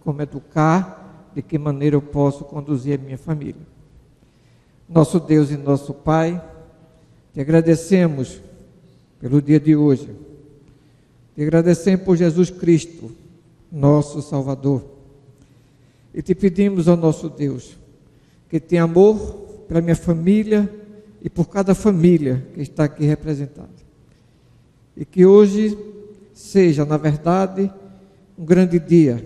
como educar, de que maneira eu posso conduzir a minha família. Nosso Deus e nosso Pai, te agradecemos pelo dia de hoje. Te agradecemos por Jesus Cristo, nosso Salvador. E te pedimos ao nosso Deus que tenha amor pela minha família e por cada família que está aqui representada. E que hoje seja, na verdade, um grande dia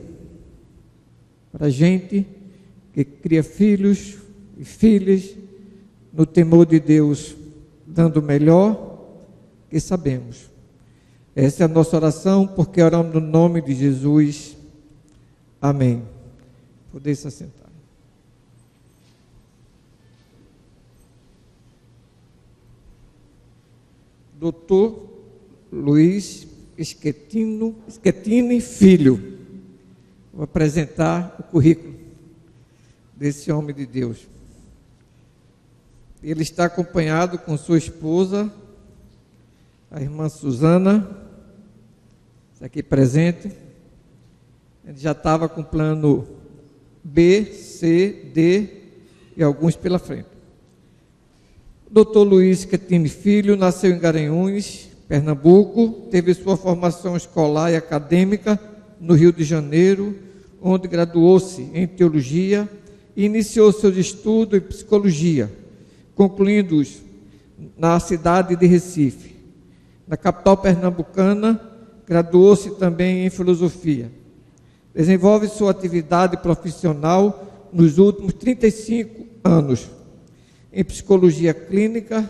para a gente que cria filhos e filhas no temor de Deus, dando o melhor que sabemos. Essa é a nossa oração, porque oramos no nome de Jesus. Amém. Podeis se assentar. Doutor Luiz Schettini Filho. Vou apresentar o currículo desse homem de Deus. Ele está acompanhado com sua esposa, a irmã Suzana, aqui presente. Ele já estava com plano B, C, D e alguns pela frente. O Dr. Luiz Schettini Filho nasceu em Garanhuns, Pernambuco, teve sua formação escolar e acadêmica no Rio de Janeiro, onde graduou-se em Teologia e iniciou seus estudos em Psicologia, concluindo-os na cidade de Recife. Na capital pernambucana, graduou-se também em Filosofia. Desenvolve sua atividade profissional nos últimos 35 anos em Psicologia Clínica,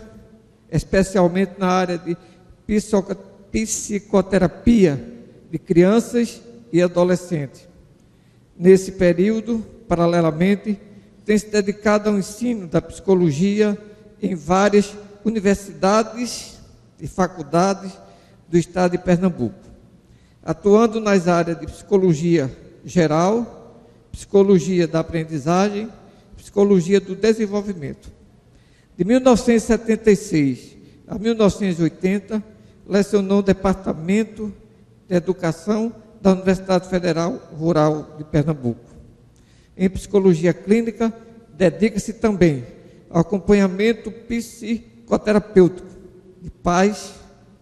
especialmente na área de psicoterapia de crianças e adolescentes. Nesse período, paralelamente, tem se dedicado ao ensino da psicologia em várias universidades e faculdades do estado de Pernambuco, atuando nas áreas de psicologia geral, psicologia da aprendizagem, psicologia do desenvolvimento. De 1976 a 1980, lecionou no Departamento de Educação da Universidade Federal Rural de Pernambuco. Em psicologia clínica, dedica-se também ao acompanhamento psicoterapêutico de pais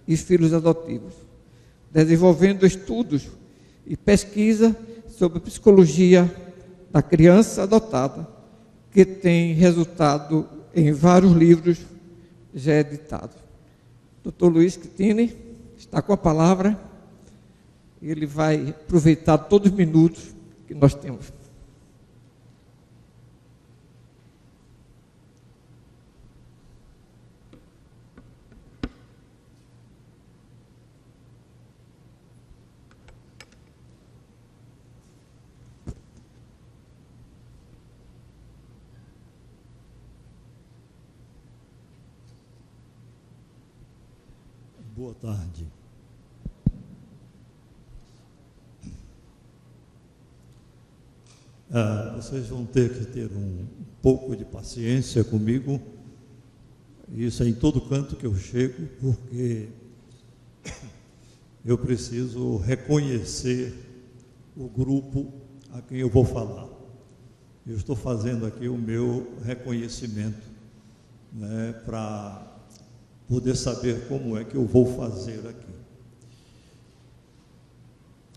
e filhos adotivos, desenvolvendo estudos e pesquisa sobre psicologia da criança adotada, que tem resultado em vários livros já editados. Dr. Luiz Schettini está com a palavra e ele vai aproveitar todos os minutos que nós temos. Boa tarde. Vocês vão ter que ter um pouco de paciência comigo. Isso é em todo canto que eu chego, porque eu preciso reconhecer o grupo a quem eu vou falar. Eu estou fazendo aqui o meu reconhecimento, né, para poder saber como é que eu vou fazer aqui.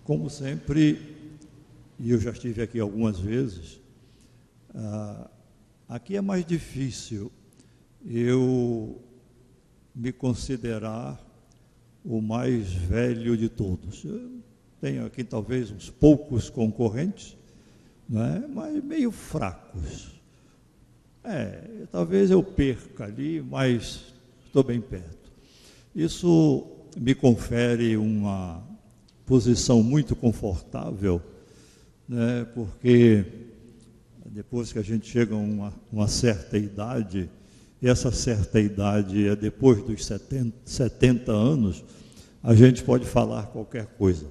Como sempre, e eu já estive aqui algumas vezes, aqui é mais difícil eu me considerar o mais velho de todos. Eu tenho aqui talvez uns poucos concorrentes, né, mas meio fracos. Talvez eu perca ali, mas estou bem perto. Isso me confere uma posição muito confortável, né, porque depois que a gente chega a uma certa idade, e essa certa idade é depois dos 70 anos, a gente pode falar qualquer coisa.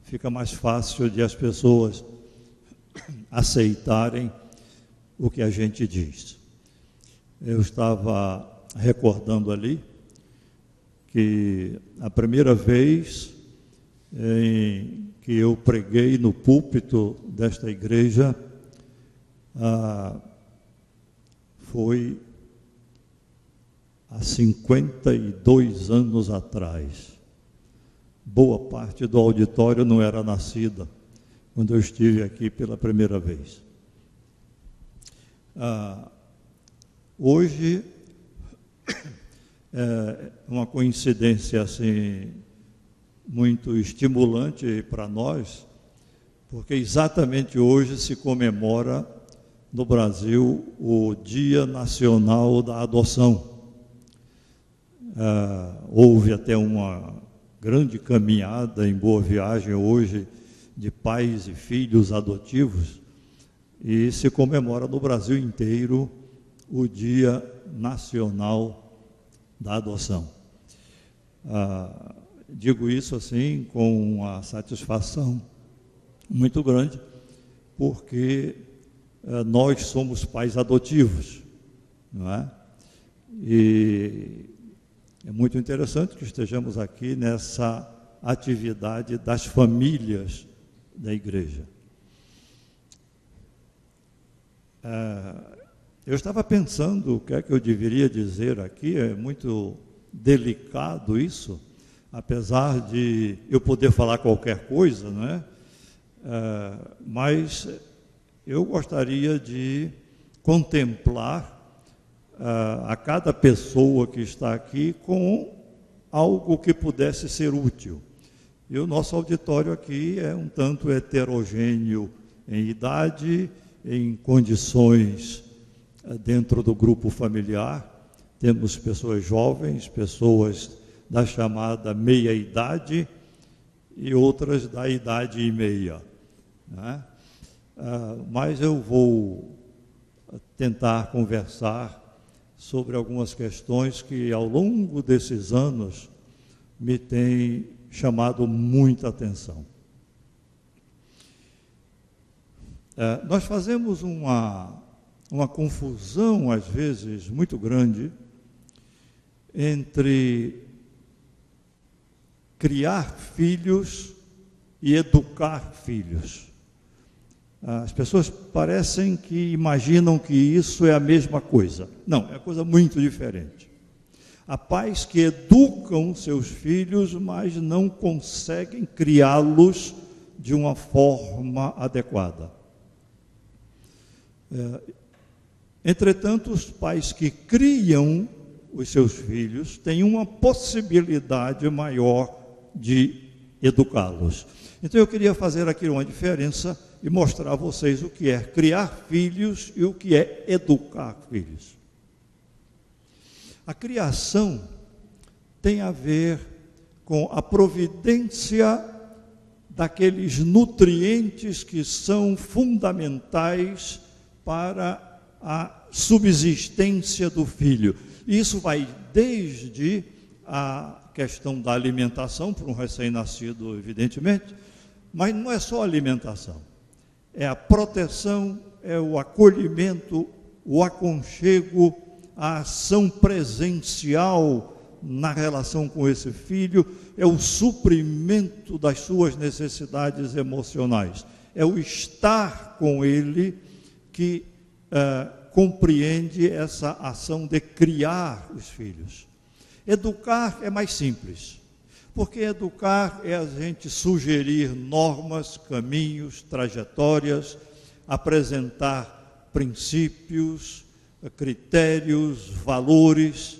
Fica mais fácil de as pessoas aceitarem o que a gente diz. Eu estava recordando ali que a primeira vez que eu preguei no púlpito desta igreja foi há 52 anos atrás. Boa parte do auditório não era nascida quando eu estive aqui pela primeira vez. Hoje é uma coincidência assim muito estimulante para nós, porque exatamente hoje se comemora no Brasil o Dia Nacional da Adoção. Houve até uma grande caminhada em Boa Viagem hoje de pais e filhos adotivos, e se comemora no Brasil inteiro o Dia Nacional da Adoção. Digo isso assim com uma satisfação muito grande, porque nós somos pais adotivos, não é? E é muito interessante que estejamos aqui nessa atividade das famílias da igreja. Eu estava pensando o que é que eu deveria dizer aqui, é muito delicado isso, apesar de eu poder falar qualquer coisa, não é? Mas eu gostaria de contemplar a cada pessoa que está aqui com algo que pudesse ser útil. E o nosso auditório aqui é um tanto heterogêneo em idade, em condições dentro do grupo familiar. Temos pessoas jovens, pessoas da chamada meia-idade e outras da idade e meia, né? Mas eu vou tentar conversar sobre algumas questões que ao longo desses anos me têm chamado muita atenção. Nós fazemos uma confusão, às vezes, muito grande entre criar filhos e educar filhos. As pessoas parecem que imaginam que isso é a mesma coisa. Não, é coisa muito diferente. Há pais que educam seus filhos, mas não conseguem criá-los de uma forma adequada. Entretanto, os pais que criam os seus filhos têm uma possibilidade maior de educá-los. Então eu queria fazer aqui uma diferença e mostrar a vocês o que é criar filhos e o que é educar filhos. A criação tem a ver com a providência daqueles nutrientes que são fundamentais para a subsistência do filho. Isso vai desde a questão da alimentação, para um recém-nascido, evidentemente, mas não é só alimentação. É a proteção, é o acolhimento, o aconchego, a ação presencial na relação com esse filho, é o suprimento das suas necessidades emocionais, é o estar com ele que compreende essa ação de criar os filhos. Educar é mais simples, porque educar é a gente sugerir normas, caminhos, trajetórias, apresentar princípios, critérios, valores,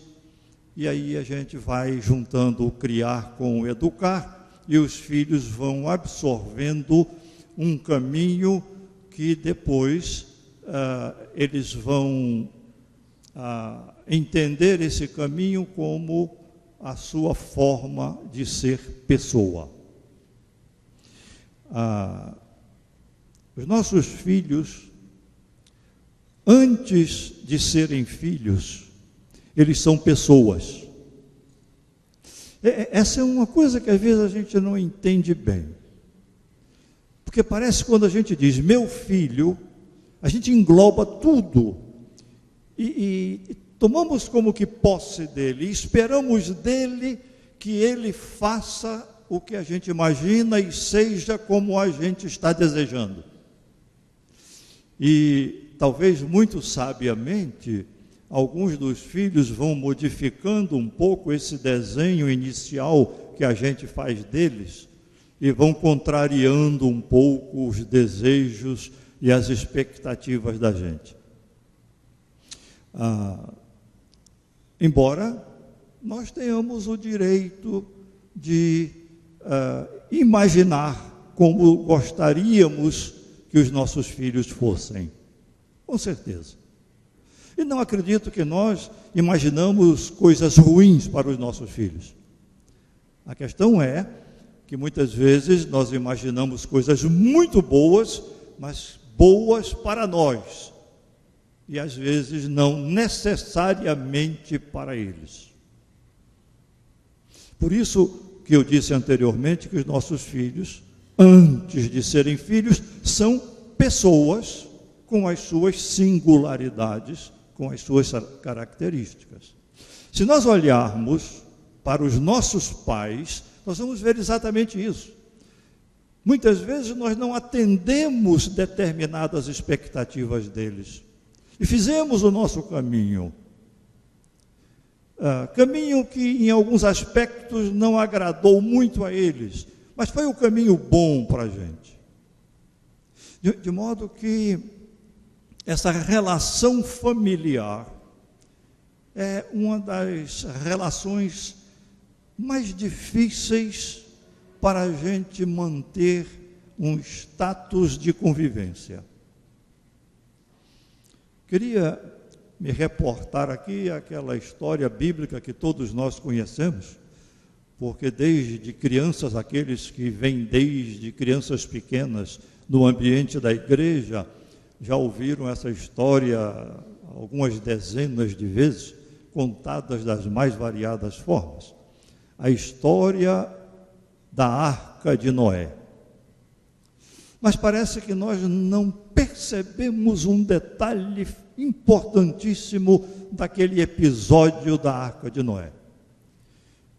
e aí a gente vai juntando o criar com o educar, e os filhos vão absorvendo um caminho que depois eles vão entender esse caminho como a sua forma de ser pessoa. Os nossos filhos, antes de serem filhos, eles são pessoas. Essa é uma coisa que às vezes a gente não entende bem. Porque parece que quando a gente diz meu filho, a gente engloba tudo e tomamos como que posse dele, e esperamos dele que ele faça o que a gente imagina e seja como a gente está desejando. E talvez muito sabiamente, alguns dos filhos vão modificando um pouco esse desenho inicial que a gente faz deles e vão contrariando um pouco os desejos e as expectativas da gente. Embora nós tenhamos o direito de imaginar como gostaríamos que os nossos filhos fossem, com certeza. E não acredito que nós imaginamos coisas ruins para os nossos filhos. A questão é que muitas vezes nós imaginamos coisas muito boas, mas boas para nós, e às vezes não necessariamente para eles. Por isso que eu disse anteriormente que os nossos filhos, antes de serem filhos, são pessoas com as suas singularidades, com as suas características. Se nós olharmos para os nossos pais, nós vamos ver exatamente isso. Muitas vezes nós não atendemos determinadas expectativas deles e fizemos o nosso caminho. Caminho que em alguns aspectos não agradou muito a eles, mas foi o caminho bom para a gente. De modo que essa relação familiar é uma das relações mais difíceis para a gente manter um status de convivência. Queria me reportar aqui aquela história bíblica que todos nós conhecemos, porque desde crianças, aqueles que vêm desde crianças pequenas no ambiente da igreja, já ouviram essa história algumas dezenas de vezes, contadas das mais variadas formas. A história da Arca de Noé. Mas parece que nós não percebemos um detalhe importantíssimo daquele episódio da Arca de Noé.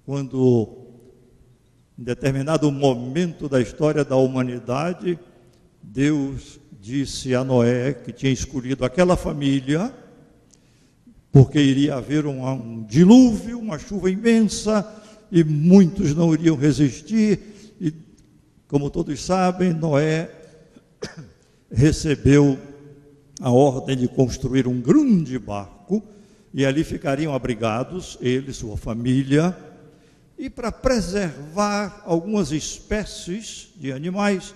Quando, em determinado momento da história da humanidade, Deus disse a Noé que tinha escolhido aquela família, porque iria haver um dilúvio, uma chuva imensa, e muitos não iriam resistir, e como todos sabem, Noé recebeu a ordem de construir um grande barco, e ali ficariam abrigados, ele e sua família, e para preservar algumas espécies de animais,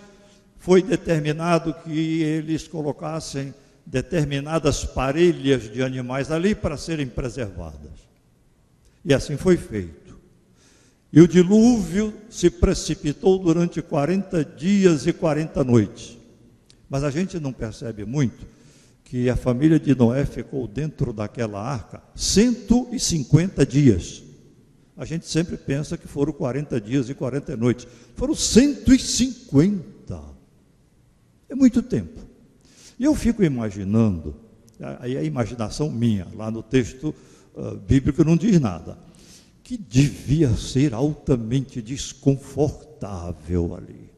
foi determinado que eles colocassem determinadas parelhas de animais ali para serem preservadas. E assim foi feito. E o dilúvio se precipitou durante 40 dias e 40 noites. Mas a gente não percebe muito que a família de Noé ficou dentro daquela arca 150 dias. A gente sempre pensa que foram 40 dias e 40 noites. Foram 150. É muito tempo. E eu fico imaginando, aí a imaginação minha, lá no texto bíblico não diz nada, que devia ser altamente desconfortável ali.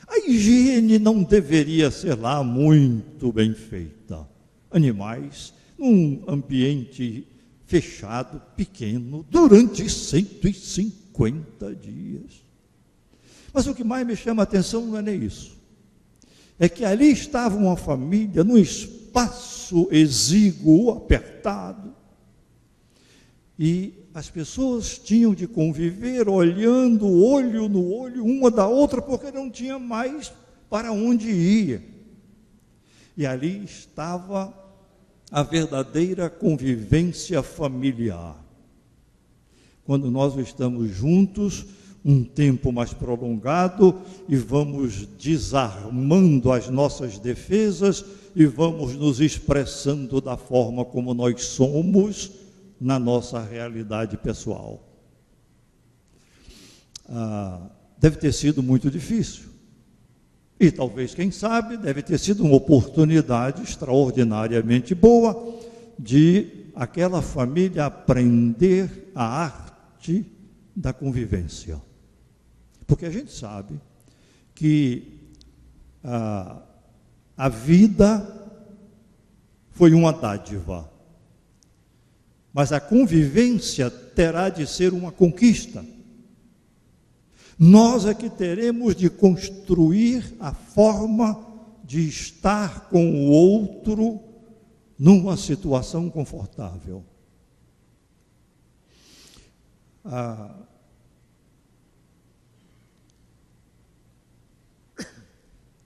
A higiene não deveria ser lá muito bem feita. Animais num ambiente fechado, pequeno, durante 150 dias. Mas o que mais me chama a atenção não é nem isso. É que ali estava uma família num espaço exíguo, apertado, e as pessoas tinham de conviver olhando olho no olho uma da outra, porque não tinha mais para onde ir. E ali estava a verdadeira convivência familiar. Quando nós estamos juntos, um tempo mais prolongado, e vamos desarmando as nossas defesas e vamos nos expressando da forma como nós somos na nossa realidade pessoal. Deve ter sido muito difícil. E talvez, quem sabe, deve ter sido uma oportunidade extraordinariamente boa de aquela família aprender a arte da convivência. Porque a gente sabe que a vida foi uma dádiva, mas a convivência terá de ser uma conquista. Nós é que teremos de construir a forma de estar com o outro numa situação confortável.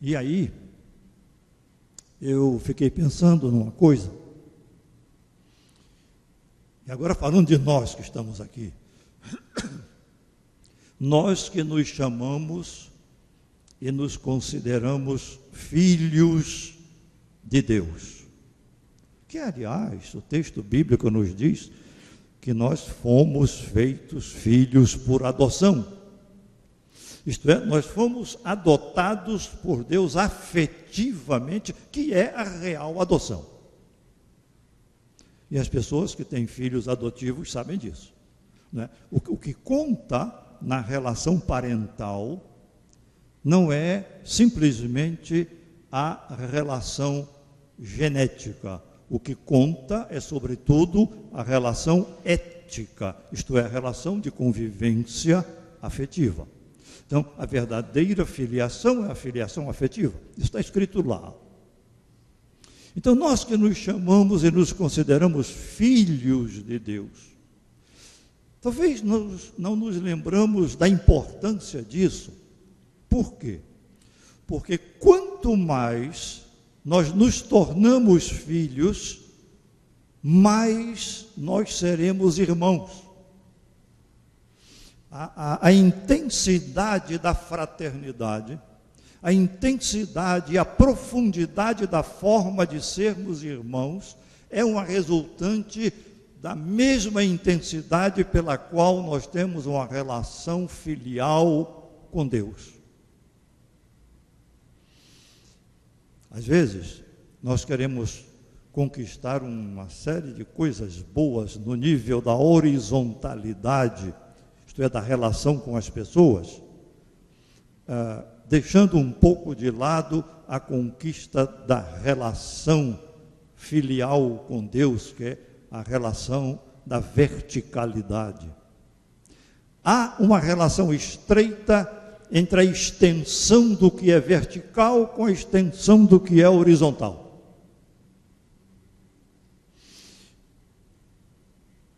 E aí, eu fiquei pensando numa coisa, e agora falando de nós que estamos aqui, nós que nos chamamos e nos consideramos filhos de Deus, que aliás, o texto bíblico nos diz que nós fomos feitos filhos por adoção. Isto é, nós fomos adotados por Deus afetivamente, que é a real adoção. E as pessoas que têm filhos adotivos sabem disso, né? O que conta na relação parental não é simplesmente a relação genética. O que conta é, sobretudo, a relação ética, isto é, a relação de convivência afetiva. Então, a verdadeira filiação é a filiação afetiva. Isso está escrito lá. Então, nós que nos chamamos e nos consideramos filhos de Deus, talvez não nos lembramos da importância disso. Por quê? Porque quanto mais nós nos tornamos filhos, mais nós seremos irmãos. A intensidade da fraternidade, a intensidade e a profundidade da forma de sermos irmãos é uma resultante da mesma intensidade pela qual nós temos uma relação filial com Deus. Às vezes, nós queremos conquistar uma série de coisas boas no nível da horizontalidade, isto é, da relação com as pessoas, deixando um pouco de lado a conquista da relação filial com Deus, que é a relação da verticalidade. Há uma relação estreita entre a extensão do que é vertical com a extensão do que é horizontal.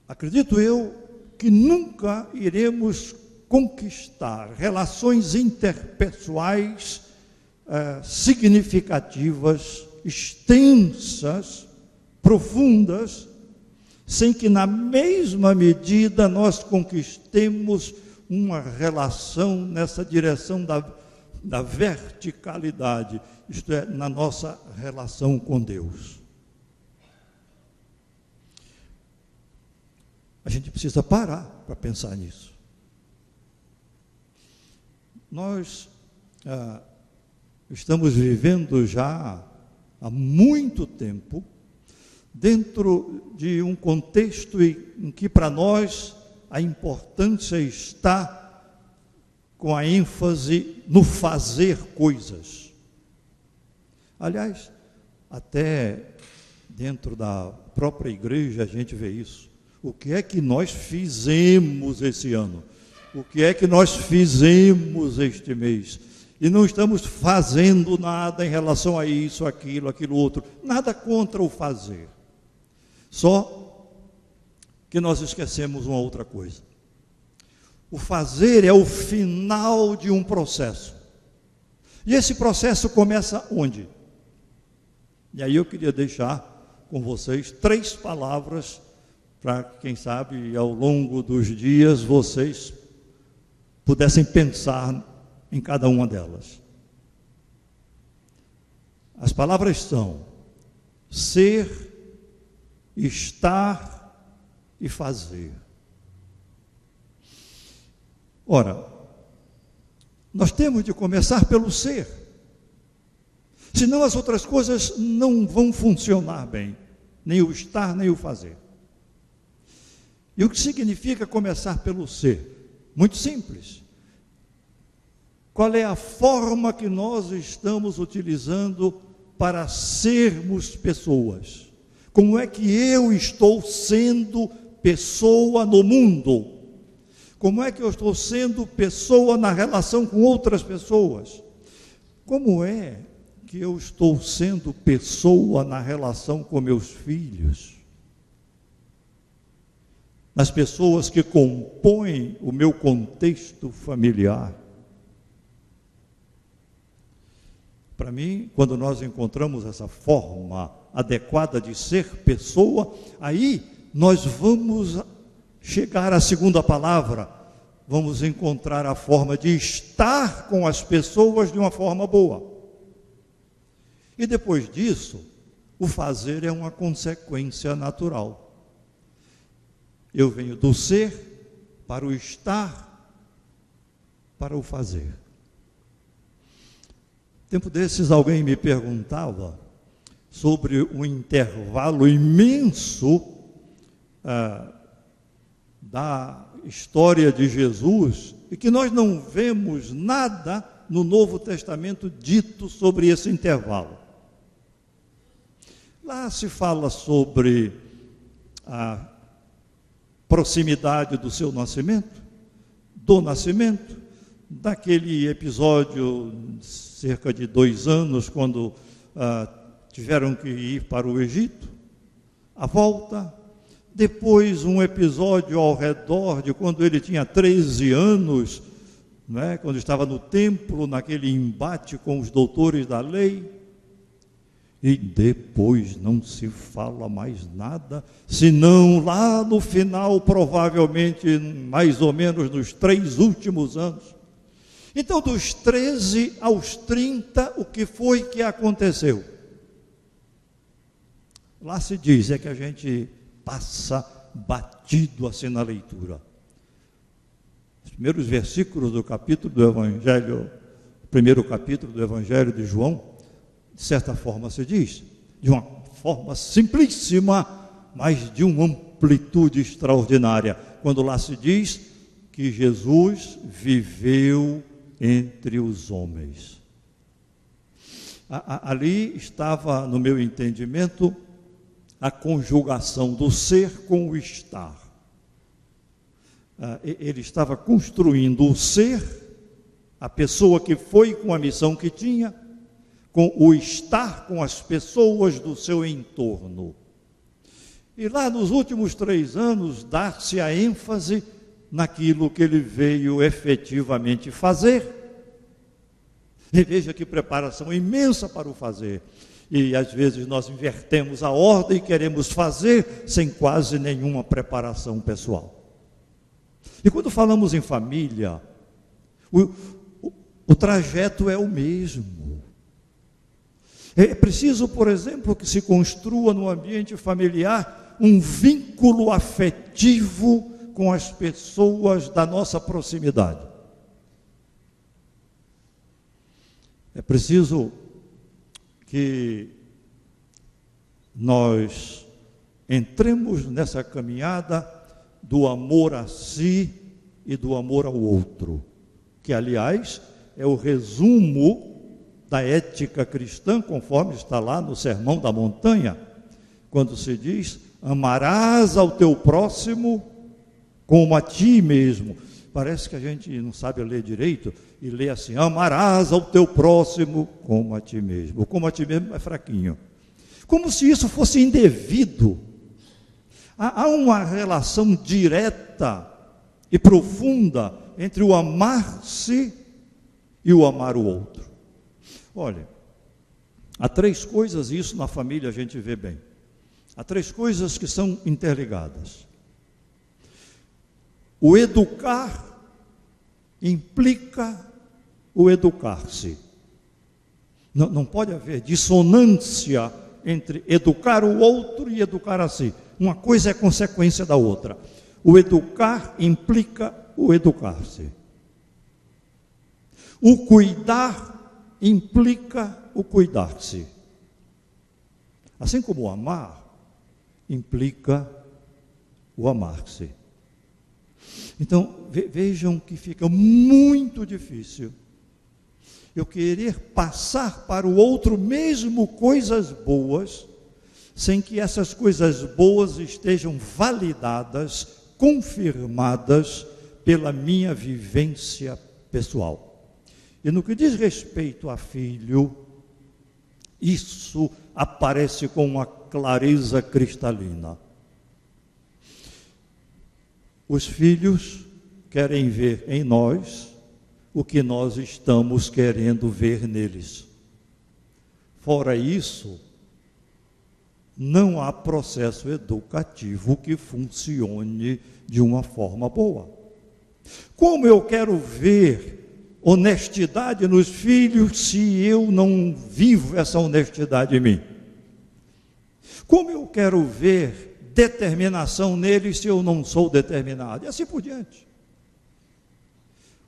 Acredito eu que nunca iremos conquistar relações interpessoais significativas, extensas, profundas, sem que na mesma medida nós conquistemos uma relação nessa direção da verticalidade, isto é, na nossa relação com Deus. A gente precisa parar para pensar nisso. Nós estamos vivendo já há muito tempo dentro de um contexto em que para nós a importância está com a ênfase no fazer coisas. Aliás, até dentro da própria igreja a gente vê isso. O que é que nós fizemos esse ano? O que é que nós fizemos este mês? E não estamos fazendo nada em relação a isso, aquilo outro. Nada contra o fazer. Só que nós esquecemos uma outra coisa. O fazer é o final de um processo. E esse processo começa onde? E aí eu queria deixar com vocês 3 palavras para, quem sabe, ao longo dos dias, vocês pudessem pensar em cada uma delas. As palavras são ser, estar e fazer. Ora, nós temos de começar pelo ser, senão as outras coisas não vão funcionar bem, nem o estar, nem o fazer. E o que significa começar pelo ser? Muito simples. Qual é a forma que nós estamos utilizando para sermos pessoas? Como é que eu estou sendo pessoa no mundo? Como é que eu estou sendo pessoa na relação com outras pessoas? Como é que eu estou sendo pessoa na relação com meus filhos? Nas pessoas que compõem o meu contexto familiar? Para mim, quando nós encontramos essa forma adequada de ser pessoa, aí nós vamos chegar à segunda palavra, vamos encontrar a forma de estar com as pessoas de uma forma boa. E depois disso, o fazer é uma consequência natural. Eu venho do ser para o estar, para o fazer. Tempo desses alguém me perguntava sobre o intervalo imenso da história de Jesus e que nós não vemos nada no Novo Testamento dito sobre esse intervalo. Lá se fala sobre a proximidade do seu nascimento, do nascimento, daquele episódio, cerca de 2 anos, quando tiveram que ir para o Egito, a volta, depois um episódio ao redor de quando ele tinha 13 anos, né, quando estava no templo, naquele embate com os doutores da lei, e depois não se fala mais nada, senão lá no final, provavelmente mais ou menos nos 3 últimos anos. Então, dos 13 aos 30, o que foi que aconteceu? Lá se diz, é que a gente passa batido assim na leitura. Os primeiros versículos do capítulo do Evangelho, primeiro capítulo do Evangelho de João, de certa forma se diz, de uma forma simplíssima, mas de uma amplitude extraordinária, quando lá se diz que Jesus viveu entre os homens. Ali estava, no meu entendimento, a conjugação do ser com o estar. Ele estava construindo o ser, a pessoa que foi com a missão que tinha, com o estar com as pessoas do seu entorno. E lá nos últimos 3 anos, dar-se a ênfase naquilo que ele veio efetivamente fazer. E veja que preparação imensa para o fazer. E às vezes nós invertemos a ordem e queremos fazer sem quase nenhuma preparação pessoal. E quando falamos em família, o trajeto é o mesmo. É preciso, por exemplo, que se construa no ambiente familiar um vínculo afetivo com as pessoas da nossa proximidade. É preciso que nós entremos nessa caminhada do amor a si e do amor ao outro, que, aliás, é o resumo da ética cristã, conforme está lá no Sermão da Montanha, quando se diz: amarás ao teu próximo como a ti mesmo. Parece que a gente não sabe ler direito e lê assim: amarás ao teu próximo como a ti mesmo. O como a ti mesmo é fraquinho. Como se isso fosse indevido. Há uma relação direta e profunda entre o amar-se e o amar o outro. Olha, há 3 coisas, e isso na família a gente vê bem. Há 3 coisas que são interligadas. O educar implica o educar-se. Não pode haver dissonância entre educar o outro e educar a si. Uma coisa é consequência da outra. O educar implica o educar-se. O cuidar implica o cuidar-se. Assim como o amar implica o amar-se. Então, vejam que fica muito difícil eu querer passar para o outro mesmo coisas boas, sem que essas coisas boas estejam validadas, confirmadas pela minha vivência pessoal. E no que diz respeito a filho, isso aparece com uma clareza cristalina. Os filhos querem ver em nós o que nós estamos querendo ver neles. Fora isso, não há processo educativo que funcione de uma forma boa. Como eu quero ver honestidade nos filhos se eu não vivo essa honestidade em mim? Como eu quero ver determinação neles se eu não sou determinado? E assim por diante.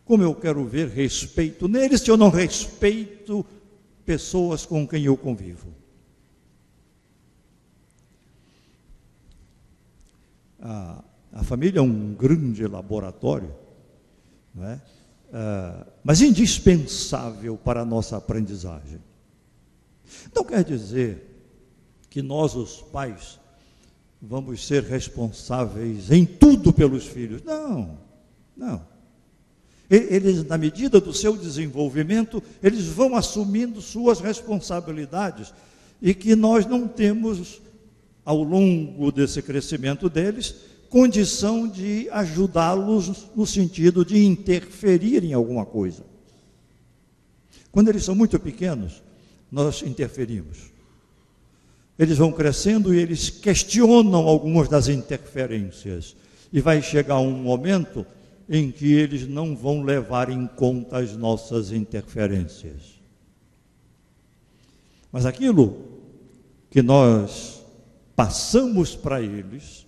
Como eu quero ver respeito neles se eu não respeito pessoas com quem eu convivo? A família é um grande laboratório, não é? Mas indispensável para a nossa aprendizagem. Não quer dizer que nós, os pais, vamos ser responsáveis em tudo pelos filhos. Não. Eles, na medida do seu desenvolvimento, eles vão assumindo suas responsabilidades e que nós não temos, ao longo desse crescimento deles, condição de ajudá-los no sentido de interferir em alguma coisa. Quando eles são muito pequenos, nós interferimos. Eles vão crescendo e eles questionam algumas das interferências. E vai chegar um momento em que eles não vão levar em conta as nossas interferências. Mas aquilo que nós passamos para eles,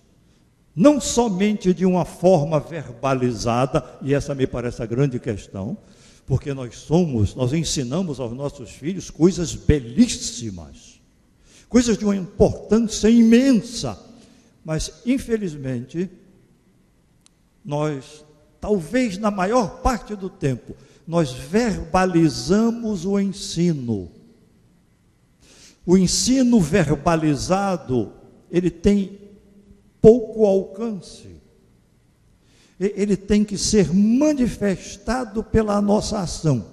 não somente de uma forma verbalizada, e essa me parece a grande questão, porque nós ensinamos aos nossos filhos coisas belíssimas, coisas de uma importância imensa, mas infelizmente nós, talvez na maior parte do tempo, nós verbalizamos o ensino. O ensino verbalizado, ele tem pouco alcance. Ele tem que ser manifestado pela nossa ação.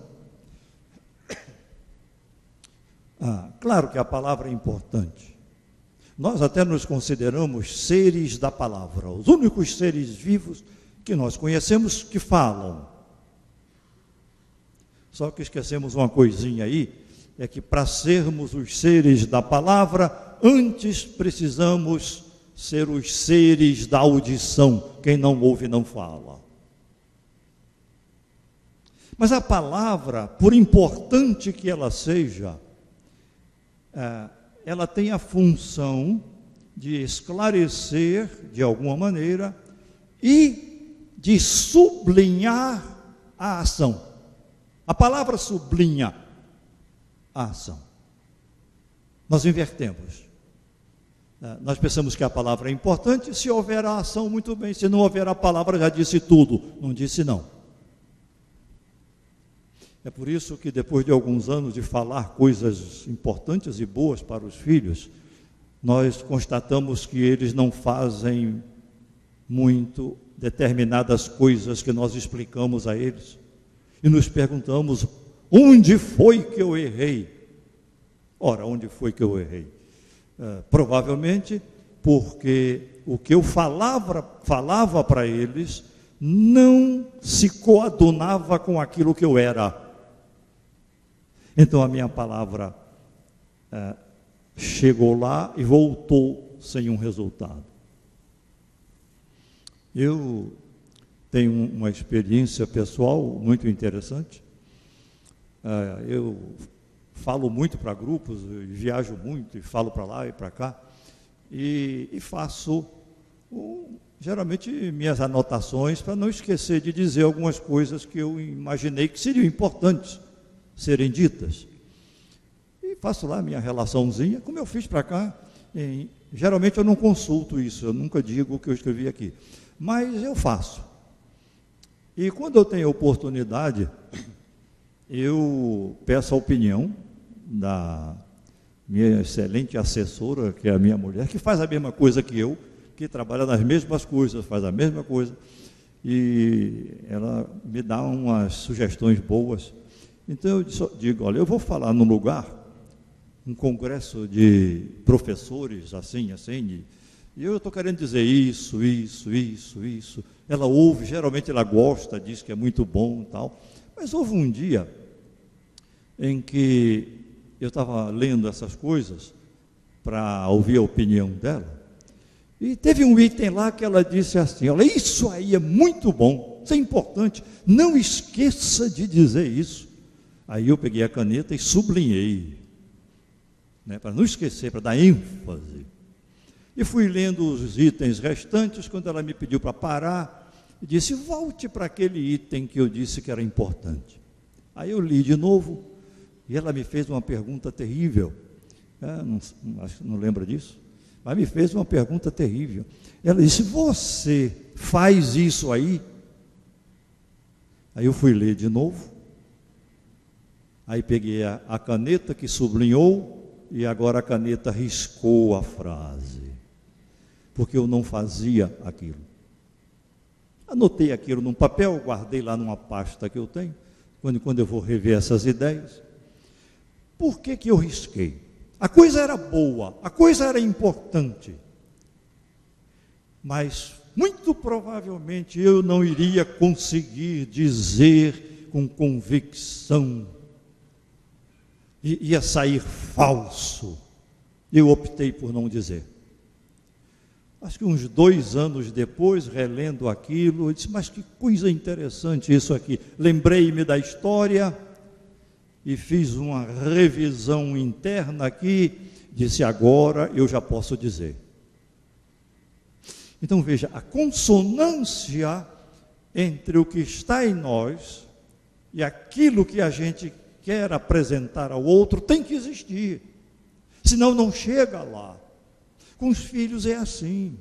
Claro que a palavra é importante. Nós até nos consideramos seres da palavra, os únicos seres vivos que nós conhecemos que falam. Só que esquecemos uma coisinha aí, é que para sermos os seres da palavra, antes precisamos ser os seres da audição. Quem não ouve não fala. Mas a palavra, por importante que ela seja, ela tem a função de esclarecer, de alguma maneira, e de sublinhar a ação. A palavra sublinha a ação. Nós invertemos. Nós pensamos que a palavra é importante, se houver a ação, muito bem, se não houver a palavra, já disse tudo, não disse não. É por isso que depois de alguns anos de falar coisas importantes e boas para os filhos, nós constatamos que eles não fazem muito determinadas coisas que nós explicamos a eles. E nos perguntamos, onde foi que eu errei? Ora, onde foi que eu errei? Provavelmente porque o que eu falava para eles não se coadunava com aquilo que eu era. Então a minha palavra chegou lá e voltou sem um resultado. Eu tenho uma experiência pessoal muito interessante. Eu falo muito para grupos, viajo muito e falo para lá e para cá, e faço geralmente minhas anotações para não esquecer de dizer algumas coisas que eu imaginei que seriam importantes serem ditas. E faço lá minha relaçãozinha, como eu fiz para cá. Geralmente eu não consulto isso, eu nunca digo o que eu escrevi aqui, mas eu faço. E quando eu tenho oportunidade, eu peço a opinião da minha excelente assessora, que é a minha mulher, que faz a mesma coisa que eu, que trabalha nas mesmas coisas, faz a mesma coisa, e ela me dá umas sugestões boas. Então eu digo, olha, eu vou falar num lugar, um congresso de professores, assim, e eu estou querendo dizer isso. Ela ouve, geralmente ela gosta, diz que é muito bom e tal. Mas houve um dia em que eu estava lendo essas coisas para ouvir a opinião dela, e teve um item lá que ela disse assim, olha, isso aí é muito bom, isso é importante, não esqueça de dizer isso. Aí eu peguei a caneta e sublinhei, né, para não esquecer, para dar ênfase. E fui lendo os itens restantes, quando ela me pediu para parar, e disse, volte para aquele item que eu disse que era importante. Aí eu li de novo, e ela me fez uma pergunta terrível. Não lembra disso? Mas me fez uma pergunta terrível. Ela disse, você faz isso aí? Aí eu fui ler de novo, aí peguei a caneta que sublinhou, e agora a caneta riscou a frase, porque eu não fazia aquilo. Anotei aquilo num papel, guardei lá numa pasta que eu tenho, quando eu vou rever essas ideias. Por que eu risquei? A coisa era boa, a coisa era importante, mas muito provavelmente eu não iria conseguir dizer com convicção, ia sair falso. Eu optei por não dizer. Acho que uns 2 anos depois, relendo aquilo, eu disse, mas que coisa interessante isso aqui. Lembrei-me da história e fiz uma revisão interna aqui, disse, agora eu já posso dizer. Então veja, a consonância entre o que está em nós e aquilo que a gente quer apresentar ao outro tem que existir, senão não chega lá. Com os filhos é assim,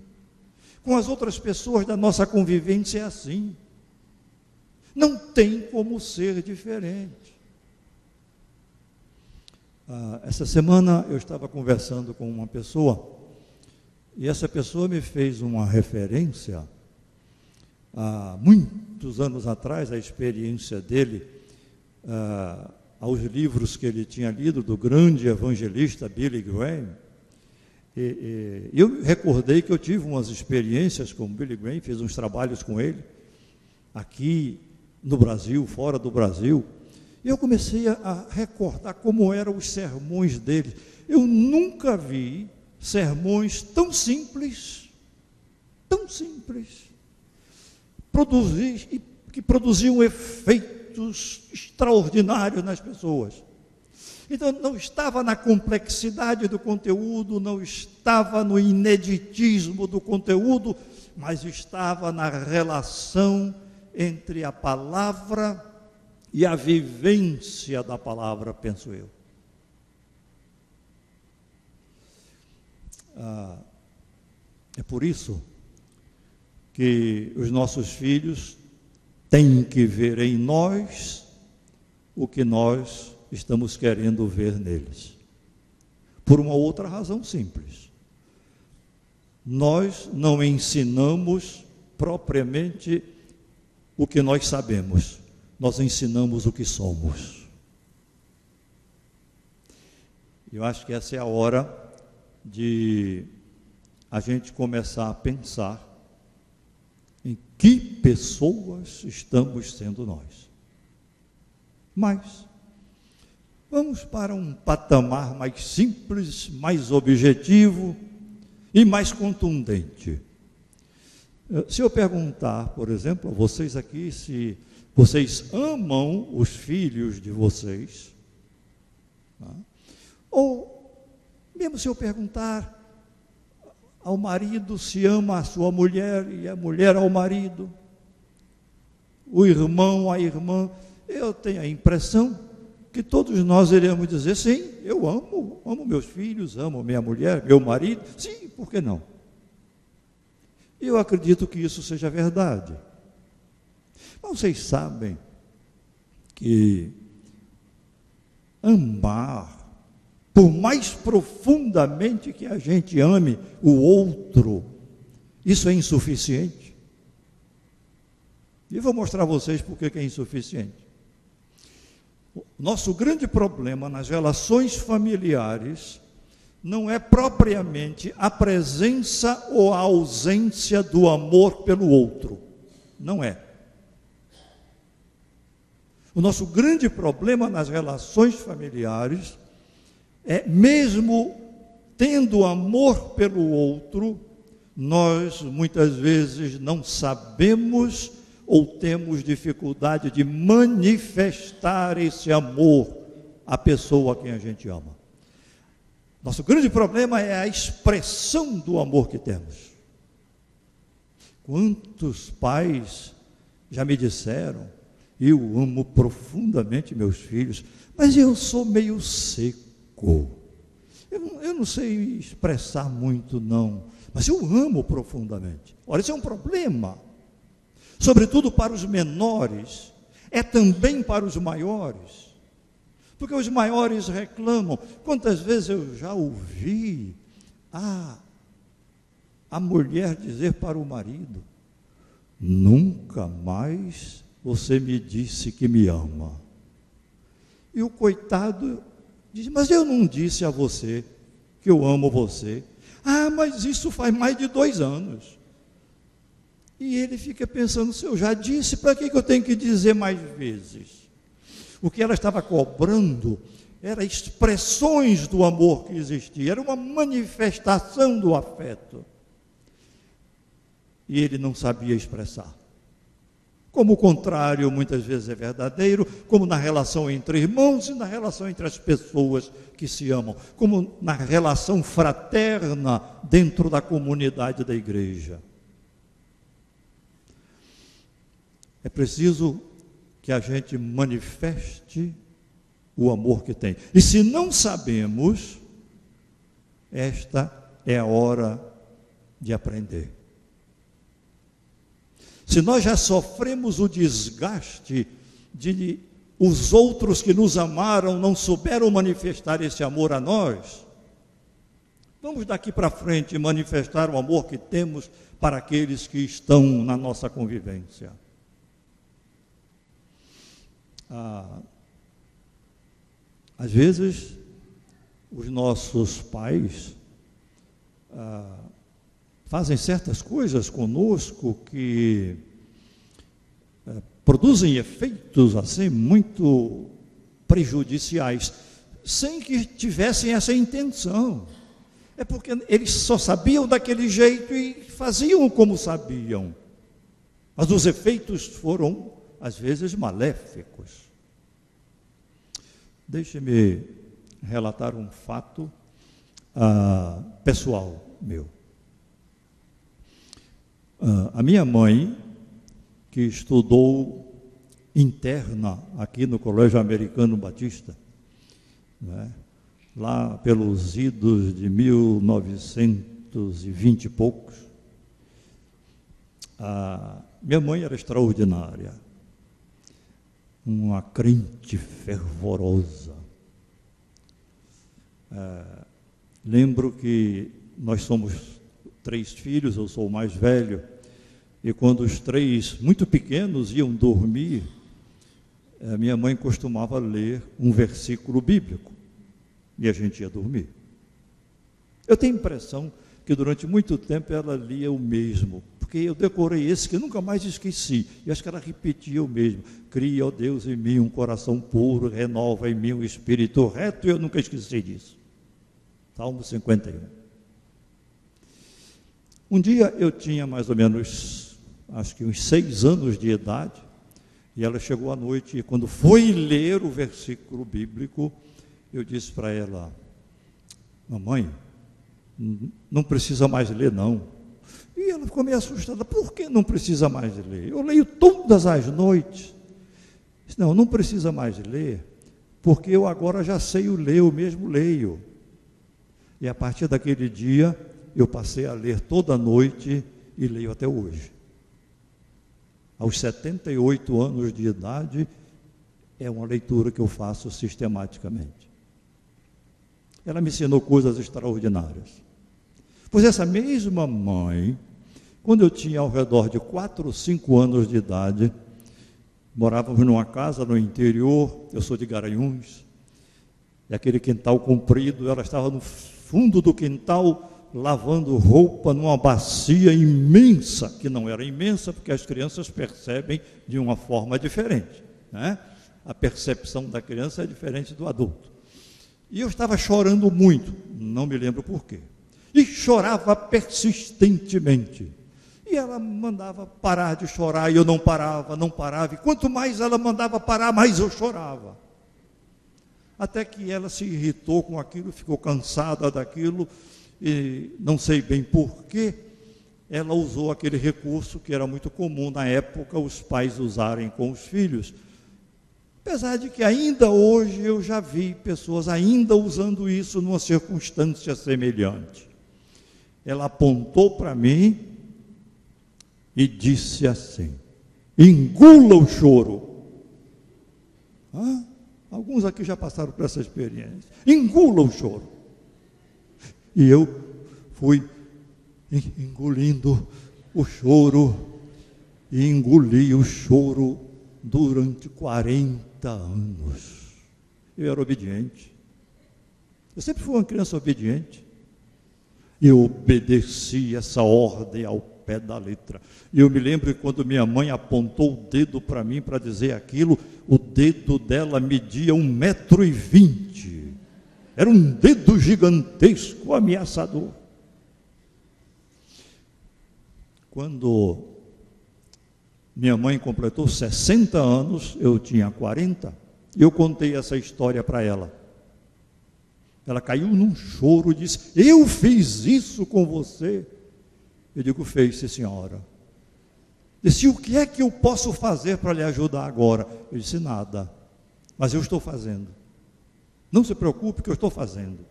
com as outras pessoas da nossa convivência é assim, não tem como ser diferente. Essa semana eu estava conversando com uma pessoa, e essa pessoa me fez uma referência, há muitos anos atrás, a experiência dele, aos livros que ele tinha lido, do grande evangelista Billy Graham. Eu recordei que eu tive umas experiências com Billy Graham, fiz uns trabalhos com ele, aqui no Brasil, fora do Brasil, e eu comecei a recordar como eram os sermões dele. Eu nunca vi sermões tão simples, que produziam efeitos extraordinários nas pessoas. Então, não estava na complexidade do conteúdo, não estava no ineditismo do conteúdo, mas estava na relação entre a palavra e a vivência da palavra, penso eu. É por isso que os nossos filhos têm que ver em nós o que nós estamos querendo ver neles. Por uma outra razão simples. Nós não ensinamos propriamente o que nós sabemos, nós ensinamos o que somos. Eu acho que essa é a hora de a gente começar a pensar em que pessoas estamos sendo nós. Mas vamos para um patamar mais simples, mais objetivo e mais contundente. Se eu perguntar, por exemplo, a vocês aqui, se vocês amam os filhos de vocês, tá? Ou mesmo se eu perguntar ao marido se ama a sua mulher e a mulher ao marido, o irmão à irmã, eu tenho a impressão que todos nós iremos dizer, sim, eu amo meus filhos, amo minha mulher, meu marido, sim, por que não? Eu acredito que isso seja verdade. Mas vocês sabem que amar, por mais profundamente que a gente ame o outro, isso é insuficiente. E vou mostrar a vocês por que é insuficiente. O nosso grande problema nas relações familiares não é propriamente a presença ou a ausência do amor pelo outro. Não é. O nosso grande problema nas relações familiares é, mesmo tendo amor pelo outro, nós muitas vezes não sabemos ou temos dificuldade de manifestar esse amor à pessoa a quem a gente ama. Nosso grande problema é a expressão do amor que temos. Quantos pais já me disseram: eu amo profundamente meus filhos, mas eu sou meio seco. Eu não sei expressar muito, não, mas eu amo profundamente. Ora, isso é um problema, sobretudo para os menores, é também para os maiores. Porque os maiores reclamam. Quantas vezes eu já ouvi a mulher dizer para o marido: nunca mais você me disse que me ama. E o coitado diz: mas eu não disse a você que eu amo você. Mas isso faz mais de 2 anos. E ele fica pensando: se eu já disse, para que eu tenho que dizer mais vezes? O que ela estava cobrando era expressões do amor que existia, era uma manifestação do afeto. E ele não sabia expressar. Como o contrário muitas vezes é verdadeiro, como na relação entre irmãos e na relação entre as pessoas que se amam, como na relação fraterna dentro da comunidade da igreja. É preciso que a gente manifeste o amor que tem. E se não sabemos, esta é a hora de aprender. Se nós já sofremos o desgaste de os outros que nos amaram não souberam manifestar esse amor a nós, vamos daqui para frente manifestar o amor que temos para aqueles que estão na nossa convivência. Às vezes, os nossos pais fazem certas coisas conosco que produzem efeitos assim muito prejudiciais, sem que tivessem essa intenção. É porque eles só sabiam daquele jeito e faziam como sabiam. Mas os efeitos foram, às vezes, maléficos. Deixe-me relatar um fato pessoal meu. A minha mãe, que estudou interna aqui no Colégio Americano Batista, né, lá pelos idos de 1920 e poucos, minha mãe era extraordinária, uma crente fervorosa. Lembro que nós somos 3 filhos, eu sou o mais velho, e quando os 3 muito pequenos iam dormir, minha mãe costumava ler um versículo bíblico, e a gente ia dormir. Eu tenho a impressão que durante muito tempo ela lia o mesmo, porque eu decorei esse que nunca mais esqueci, e acho que ela repetia o mesmo: cria, ó Deus, em mim um coração puro, renova em mim um espírito reto, e eu nunca esqueci disso. Salmo 51. Um dia eu tinha mais ou menos, acho que uns 6 anos de idade, e ela chegou à noite, e quando foi ler o versículo bíblico, eu disse para ela: mamãe, não precisa mais ler não. E ela ficou meio assustada: por que não precisa mais ler? Eu leio todas as noites. Disse: não precisa mais ler, porque eu agora já sei ler, eu mesmo leio. E a partir daquele dia, eu passei a ler toda noite e leio até hoje. Aos 78 anos de idade, é uma leitura que eu faço sistematicamente. Ela me ensinou coisas extraordinárias. Pois essa mesma mãe, quando eu tinha ao redor de 4 ou 5 anos de idade, morávamos numa casa no interior, eu sou de Garanhuns, e aquele quintal comprido, ela estava no fundo do quintal, lavando roupa numa bacia imensa, que não era imensa, porque as crianças percebem de uma forma diferente, né? A percepção da criança é diferente do adulto. E eu estava chorando muito, não me lembro por quê, e chorava persistentemente. E ela mandava parar de chorar, e eu não parava, e quanto mais ela mandava parar, mais eu chorava. Até que ela se irritou com aquilo, ficou cansada daquilo, e não sei bem porquê, ela usou aquele recurso que era muito comum na época os pais usarem com os filhos. Apesar de que ainda hoje eu já vi pessoas ainda usando isso numa circunstância semelhante. Ela apontou para mim e disse assim: engula o choro. Alguns aqui já passaram por essa experiência. Engula o choro. E eu fui engolindo o choro, e engoli o choro durante 40 anos. Eu era obediente. Eu sempre fui uma criança obediente. E eu obedeci essa ordem ao pé da letra. E eu me lembro que quando minha mãe apontou o dedo para mim para dizer aquilo, o dedo dela media 1,20 m. Era um dedo gigantesco, ameaçador. Quando minha mãe completou 60 anos, eu tinha 40, e eu contei essa história para ela. Ela caiu num choro e disse: eu fiz isso com você? Eu digo: fez, sim, senhora. Disse: o que é que eu posso fazer para lhe ajudar agora? Eu disse: nada, mas eu estou fazendo. Não se preocupe que eu estou fazendo.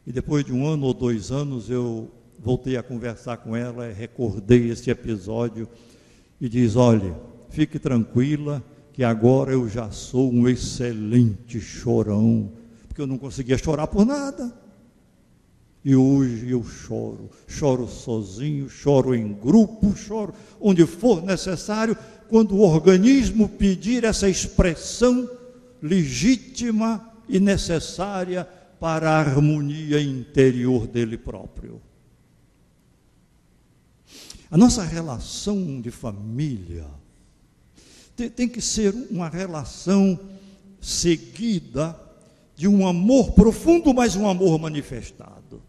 E depois de 1 ano ou 2 anos, eu voltei a conversar com ela, recordei esse episódio e diz: olha, fique tranquila que agora eu já sou um excelente chorão, porque eu não conseguia chorar por nada. E hoje eu choro sozinho, choro em grupo, choro onde for necessário, quando o organismo pedir essa expressão legítima e necessária para a harmonia interior dele próprio. A nossa relação de família tem que ser uma relação seguida de um amor profundo, mas um amor manifestado.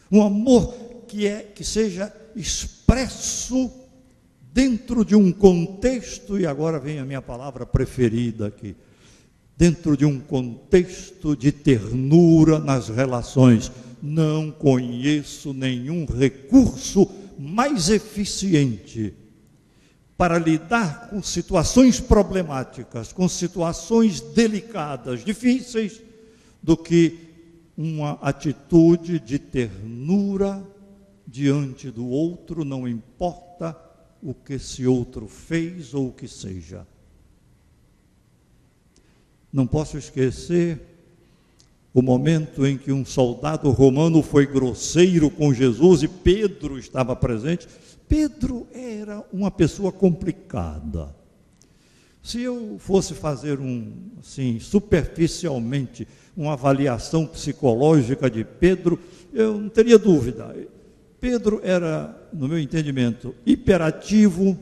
Um amor que seja expresso dentro de um contexto, e agora vem a minha palavra preferida aqui, dentro de um contexto de ternura nas relações. Não conheço nenhum recurso mais eficiente para lidar com situações problemáticas, com situações delicadas, difíceis, do que uma atitude de ternura diante do outro, não importa o que esse outro fez ou o que seja. Não posso esquecer o momento em que um soldado romano foi grosseiro com Jesus e Pedro estava presente. Pedro era uma pessoa complicada. Se eu fosse fazer superficialmente, uma avaliação psicológica de Pedro, eu não teria dúvida. Pedro era, no meu entendimento, hiperativo,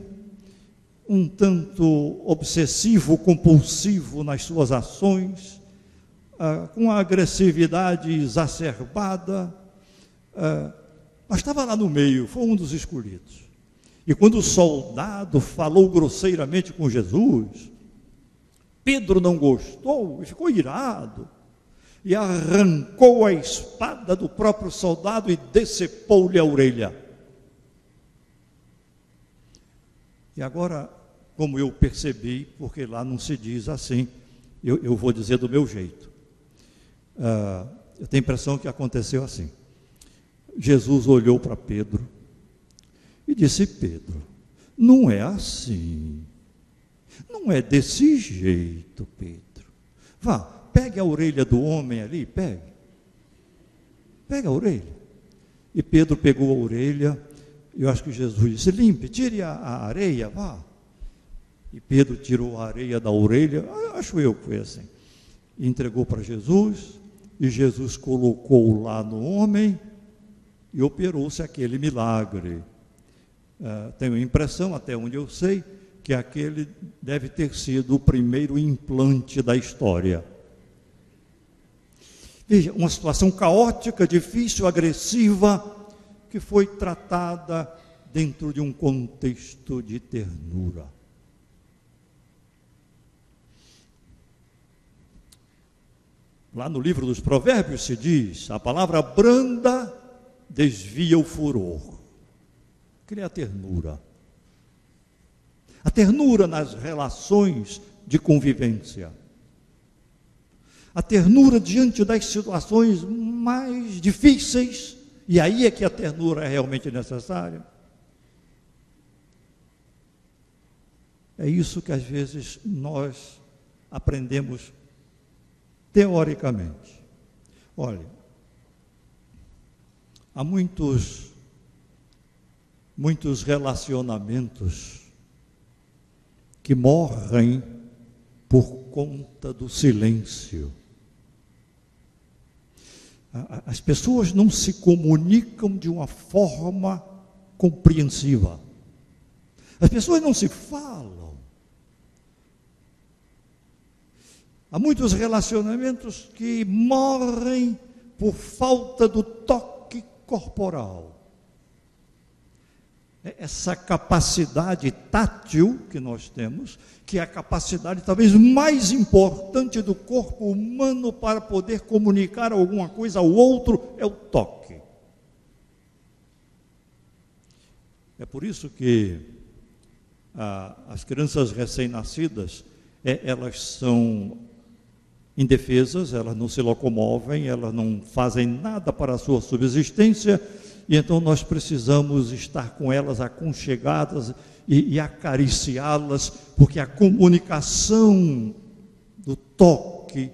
um tanto obsessivo, compulsivo nas suas ações, com a agressividade exacerbada, mas estava lá no meio, foi um dos escolhidos. E quando o soldado falou grosseiramente com Jesus, Pedro não gostou e ficou irado, e arrancou a espada do próprio soldado e decepou-lhe a orelha. E agora, como eu percebi, porque lá não se diz assim, eu vou dizer do meu jeito. Eu tenho a impressão que aconteceu assim. Jesus olhou para Pedro e disse: Pedro, não é assim. Não é desse jeito, Pedro. Vá, pegue a orelha do homem ali, pegue. Pega a orelha. E Pedro pegou a orelha, e eu acho que Jesus disse, limpe, tire a areia, vá. E Pedro tirou a areia da orelha, acho eu que foi assim. E entregou para Jesus, e Jesus colocou lá no homem, e operou-se aquele milagre. Tenho a impressão, até onde eu sei, que aquele deve ter sido o primeiro implante da história. Veja, uma situação caótica, difícil, agressiva, que foi tratada dentro de um contexto de ternura. Lá no livro dos Provérbios se diz, a palavra branda desvia o furor. Cria a ternura. A ternura nas relações de convivência. A ternura diante das situações mais difíceis, e aí é que a ternura é realmente necessária. É isso que às vezes nós aprendemos teoricamente. Olha, há muitos relacionamentos que morrem por conta do silêncio. As pessoas não se comunicam de uma forma compreensiva. As pessoas não se falam. Há muitos relacionamentos que morrem por falta do toque corporal. Essa capacidade tátil que nós temos, que é a capacidade talvez mais importante do corpo humano para poder comunicar alguma coisa ao outro, é o toque. É por isso que as crianças recém-nascidas, elas são indefesas, elas não se locomovem, elas não fazem nada para a sua subsistência, e então nós precisamos estar com elas aconchegadas e acariciá-las, porque a comunicação do toque,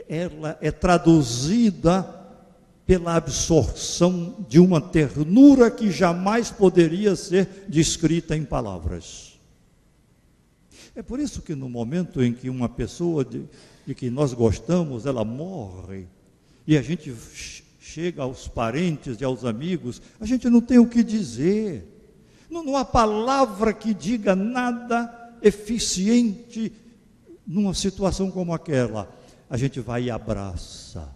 ela é traduzida pela absorção de uma ternura que jamais poderia ser descrita em palavras. É por isso que no momento em que uma pessoa de que nós gostamos, ela morre, e a gente chega aos parentes e aos amigos, a gente não tem o que dizer. Não há palavra que diga nada eficiente numa situação como aquela. A gente vai e abraça,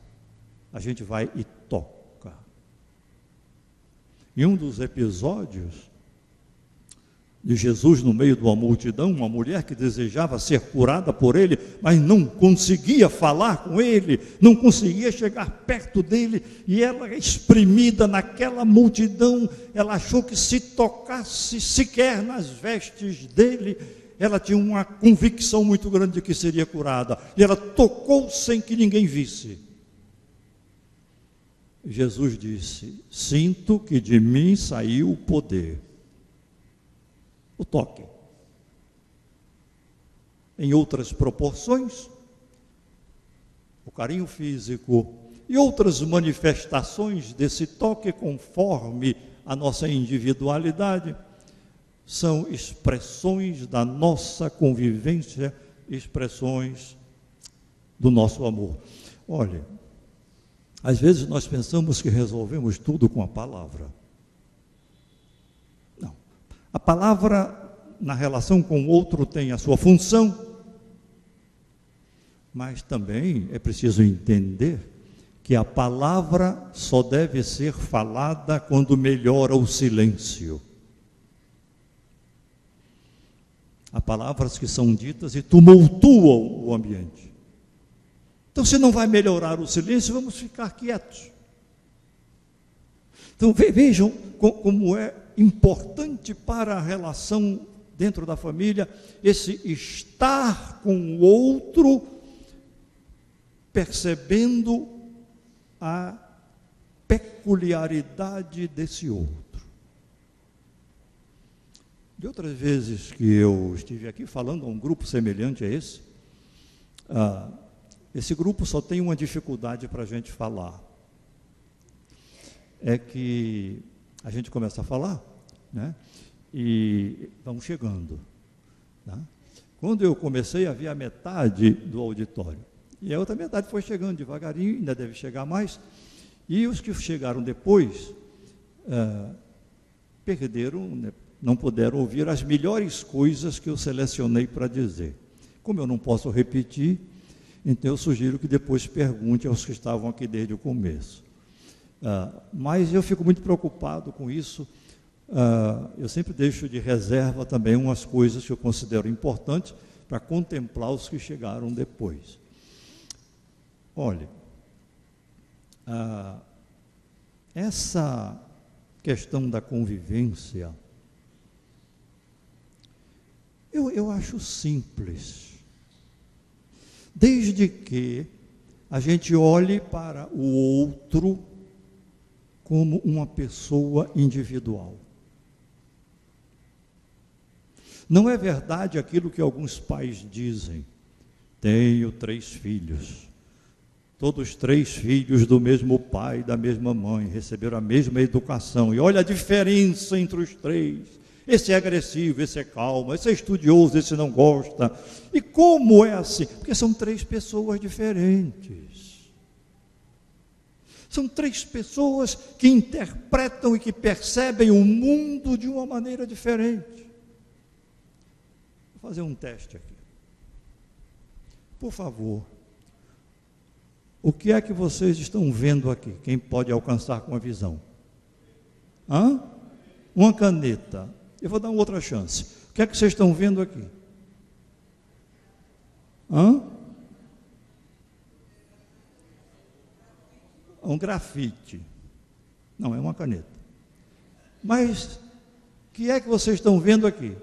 a gente vai e toca. Em um dos episódios de Jesus no meio de uma multidão, uma mulher que desejava ser curada por ele, mas não conseguia falar com ele, não conseguia chegar perto dele, e ela, exprimida naquela multidão, ela achou que se tocasse sequer nas vestes dele, ela tinha uma convicção muito grande de que seria curada, e ela tocou sem que ninguém visse. Jesus disse: sinto que de mim saiu o poder. O toque. Em outras proporções, o carinho físico e outras manifestações desse toque conforme a nossa individualidade são expressões da nossa convivência, expressões do nosso amor. Olha, às vezes nós pensamos que resolvemos tudo com a palavra. A palavra, na relação com o outro, tem a sua função, mas também é preciso entender que a palavra só deve ser falada quando melhora o silêncio. Há palavras que são ditas e tumultuam o ambiente. Então, se não vai melhorar o silêncio, vamos ficar quietos. Então, vejam como é importante para a relação dentro da família, esse estar com o outro, percebendo a peculiaridade desse outro. De outras vezes que eu estive aqui falando a um grupo semelhante a esse grupo só tem uma dificuldade para a gente falar. É que a gente começa a falar, né? E vamos chegando. Tá? Quando eu comecei, havia a metade do auditório. E a outra metade foi chegando devagarinho, ainda deve chegar mais. E os que chegaram depois, perderam, né? Não puderam ouvir as melhores coisas que eu selecionei para dizer. Como eu não posso repetir, então eu sugiro que depois pergunte aos que estavam aqui desde o começo. Mas eu fico muito preocupado com isso. Eu sempre deixo de reserva também umas coisas que eu considero importantes para contemplar os que chegaram depois. Olha, essa questão da convivência, eu acho simples, desde que a gente olhe para o outro como uma pessoa individual. Não é verdade aquilo que alguns pais dizem: tenho 3 filhos, todos 3 filhos do mesmo pai, da mesma mãe, receberam a mesma educação, e olha a diferença entre os 3. Esse é agressivo, esse é calmo, esse é estudioso, esse não gosta. E como é assim? Porque são 3 pessoas diferentes. São 3 pessoas que interpretam e que percebem o mundo de uma maneira diferente. Vou fazer um teste aqui. Por favor, o que é que vocês estão vendo aqui? Quem pode alcançar com a visão? Uma caneta. Eu vou dar uma outra chance. O que é que vocês estão vendo aqui? Um grafite. Não, é uma caneta. Mas, o que é que vocês estão vendo aqui?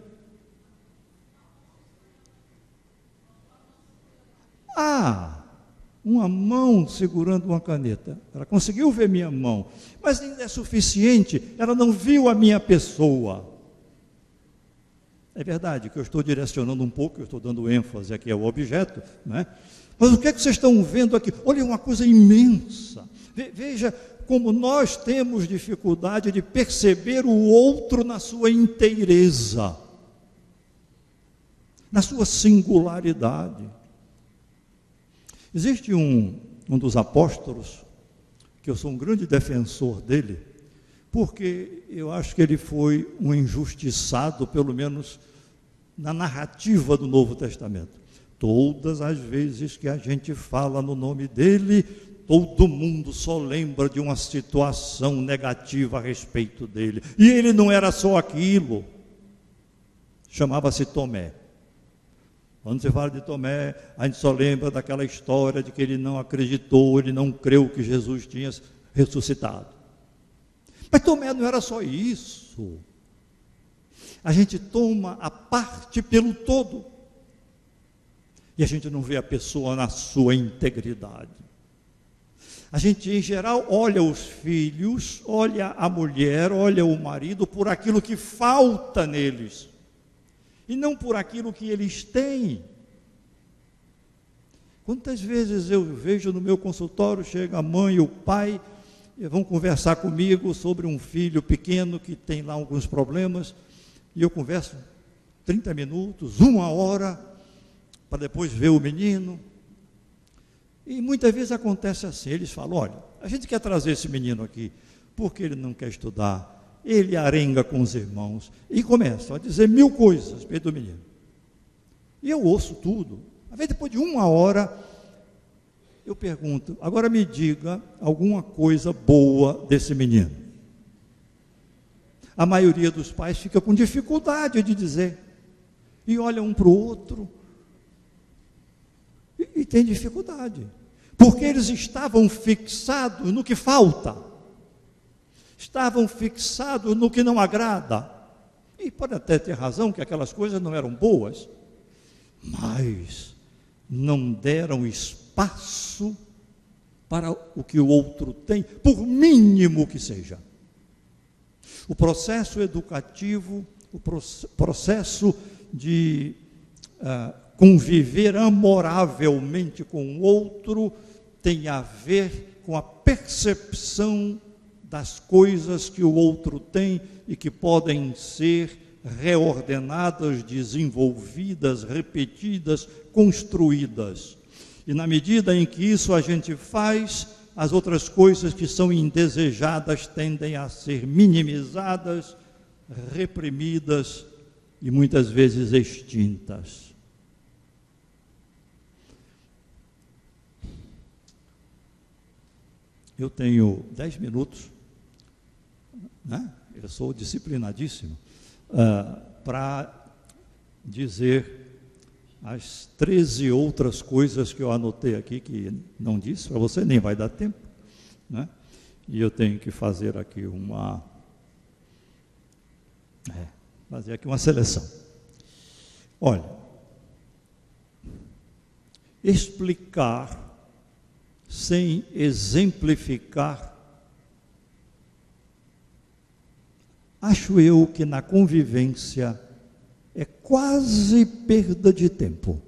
Uma mão segurando uma caneta. Ela conseguiu ver minha mão, mas ainda é suficiente, ela não viu a minha pessoa. É verdade que eu estou direcionando um pouco, eu estou dando ênfase aqui ao objeto, né? Mas o que é que vocês estão vendo aqui? Olha, uma coisa imensa. Veja como nós temos dificuldade de perceber o outro na sua inteireza, na sua singularidade. Existe um dos apóstolos, que eu sou um grande defensor dele, porque eu acho que ele foi um injustiçado, pelo menos na narrativa do Novo Testamento. Todas as vezes que a gente fala no nome dele, todo mundo só lembra de uma situação negativa a respeito dele. E ele não era só aquilo. Chamava-se Tomé. Quando se fala de Tomé, a gente só lembra daquela história de que ele não acreditou, ele não creu que Jesus tinha ressuscitado. Mas Tomé não era só isso. A gente toma a parte pelo todo. E a gente não vê a pessoa na sua integridade. A gente, em geral, olha os filhos, olha a mulher, olha o marido por aquilo que falta neles. E não por aquilo que eles têm. Quantas vezes eu vejo no meu consultório, chega a mãe e o pai, e vão conversar comigo sobre um filho pequeno que tem lá alguns problemas, e eu converso 30 minutos, 1 hora, para depois ver o menino. E muitas vezes acontece assim, eles falam: olha, a gente quer trazer esse menino aqui, porque ele não quer estudar, ele arenga com os irmãos, e começam a dizer 1000 coisas a respeito do menino. E eu ouço tudo. Às vezes, depois de 1 hora, eu pergunto: agora me diga alguma coisa boa desse menino. A maioria dos pais fica com dificuldade de dizer, e olha um para o outro, e tem dificuldade, porque eles estavam fixados no que falta, estavam fixados no que não agrada, e pode até ter razão que aquelas coisas não eram boas, mas não deram espaço para o que o outro tem, por mínimo que seja. O processo educativo o processo de conviver amoravelmente com o outro tem a ver com a percepção das coisas que o outro tem e que podem ser reordenadas, desenvolvidas, repetidas, construídas. E na medida em que isso a gente faz, as outras coisas que são indesejadas tendem a ser minimizadas, reprimidas e muitas vezes extintas. Eu tenho 10 minutos, né? Eu sou disciplinadíssimo, para dizer as 13 outras coisas que eu anotei aqui, que não disse para você, nem vai dar tempo, né? E eu tenho que fazer aqui uma seleção. Olha, explicar sem exemplificar, acho eu que na convivência é quase perda de tempo.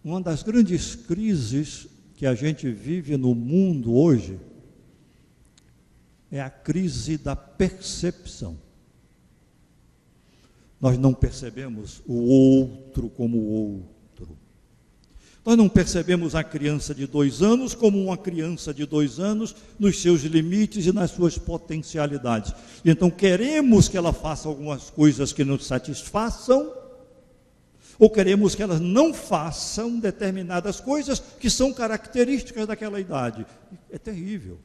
Uma das grandes crises que a gente vive no mundo hoje é a crise da percepção. Nós não percebemos o outro como o outro. Nós não percebemos a criança de 2 anos como uma criança de 2 anos, nos seus limites e nas suas potencialidades. E então queremos que ela faça algumas coisas que nos satisfaçam, ou queremos que elas não façam determinadas coisas que são características daquela idade. É terrível.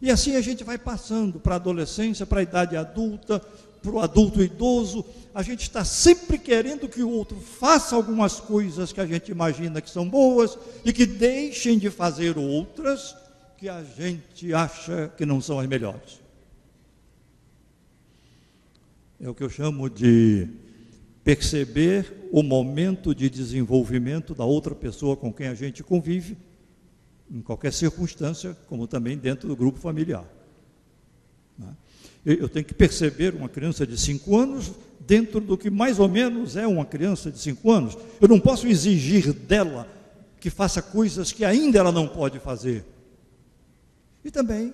E assim a gente vai passando para a adolescência, para a idade adulta, para o adulto idoso. A gente está sempre querendo que o outro faça algumas coisas que a gente imagina que são boas e que deixem de fazer outras que a gente acha que não são as melhores. É o que eu chamo de perceber o momento de desenvolvimento da outra pessoa com quem a gente convive, em qualquer circunstância, como também dentro do grupo familiar. Eu tenho que perceber uma criança de 5 anos dentro do que mais ou menos é uma criança de 5 anos. Eu não posso exigir dela que faça coisas que ainda ela não pode fazer. E também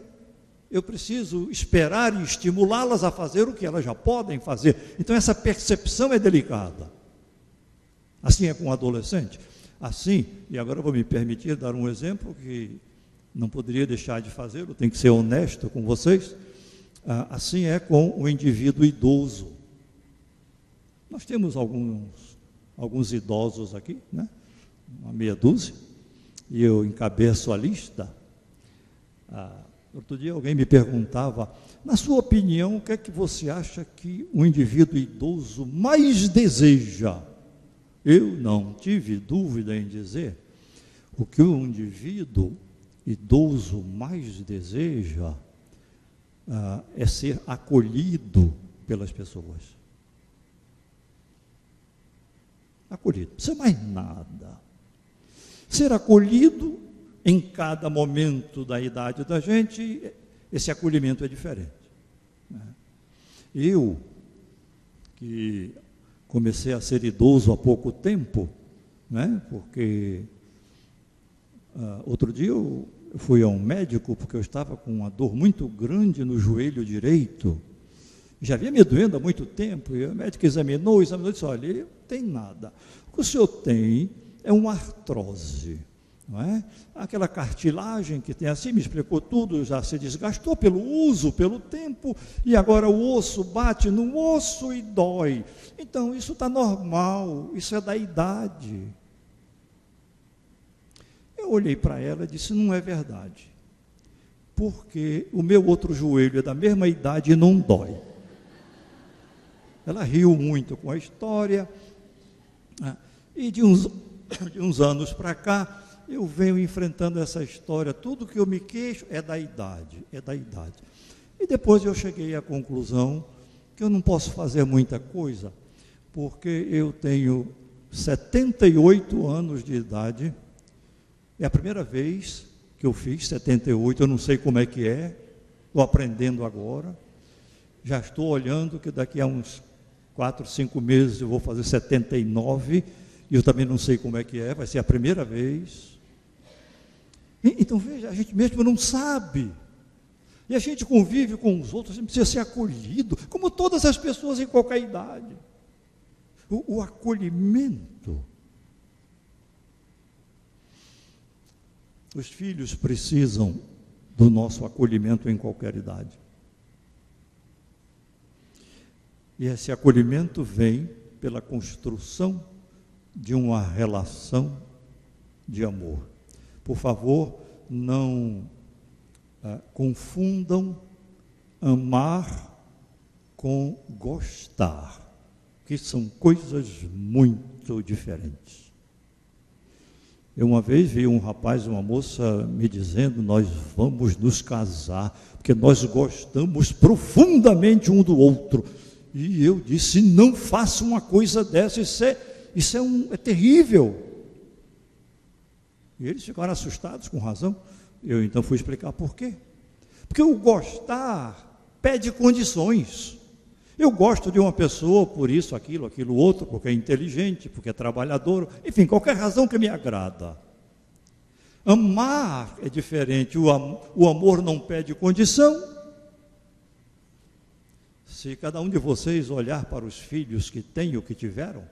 eu preciso esperar e estimulá-las a fazer o que elas já podem fazer. Então essa percepção é delicada. Assim é com o adolescente. Assim, e agora eu vou me permitir dar um exemplo que não poderia deixar de fazer, eu tenho que ser honesto com vocês. Assim é com o indivíduo idoso. Nós temos alguns idosos aqui, né? Uma meia dúzia, e eu encabeço a lista. Outro dia alguém me perguntava, na sua opinião, o que é que você acha que o indivíduo idoso mais deseja? Eu não tive dúvida em dizer, o que o indivíduo idoso mais deseja é ser acolhido pelas pessoas. Acolhido, não precisa mais nada. Ser acolhido em cada momento da idade da gente, esse acolhimento é diferente. Eu, que comecei a ser idoso há pouco tempo, né, porque outro dia eu fui a um médico porque eu estava com uma dor muito grande no joelho direito, já vinha me doendo há muito tempo, e o médico examinou e disse, olha, não tem nada, o que o senhor tem é uma artrose, não é? Aquela cartilagem que tem assim, me explicou tudo, já se desgastou pelo uso, pelo tempo, e agora o osso bate no osso e dói, então isso está normal, isso é da idade. Eu olhei para ela e disse, não é verdade, porque o meu outro joelho é da mesma idade e não dói. Ela riu muito com a história, e de uns anos para cá, eu venho enfrentando essa história, tudo que eu me queixo é da idade. E depois eu cheguei à conclusão que eu não posso fazer muita coisa, porque eu tenho 78 anos de idade, é a primeira vez que eu fiz, 78, eu não sei como é que é, estou aprendendo agora. Já estou olhando que daqui a uns 4, 5 meses eu vou fazer 79, e eu também não sei como é que é, vai ser a primeira vez. Então veja, a gente mesmo não sabe. E a gente convive com os outros, a gente precisa ser acolhido, como todas as pessoas em qualquer idade. O acolhimento. Os filhos precisam do nosso acolhimento em qualquer idade. E esse acolhimento vem pela construção de uma relação de amor. Por favor, não confundam amar com gostar, que são coisas muito diferentes. Eu uma vez vi um rapaz e uma moça me dizendo: nós vamos nos casar, porque nós gostamos profundamente um do outro. E eu disse: não faça uma coisa dessa, isso é terrível. E eles ficaram assustados, com razão. Eu então fui explicar por quê. Porque o gostar pede condições. Eu gosto de uma pessoa por isso, aquilo outro, porque é inteligente, porque é trabalhador, enfim, qualquer razão que me agrada. Amar é diferente, o amor não pede condição. Se cada um de vocês olhar para os filhos que têm ou que tiveram,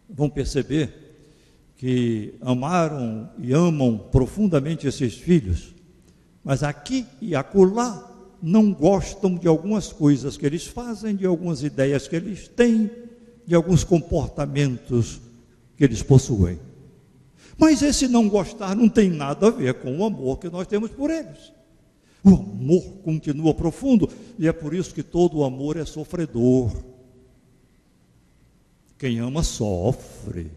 vão perceber que amaram e amam profundamente esses filhos, mas aqui e acolá não gostam de algumas coisas que eles fazem, de algumas ideias que eles têm, de alguns comportamentos que eles possuem. Mas esse não gostar não tem nada a ver com o amor que nós temos por eles. O amor continua profundo, e é por isso que todo amor é sofredor. Quem ama sofre.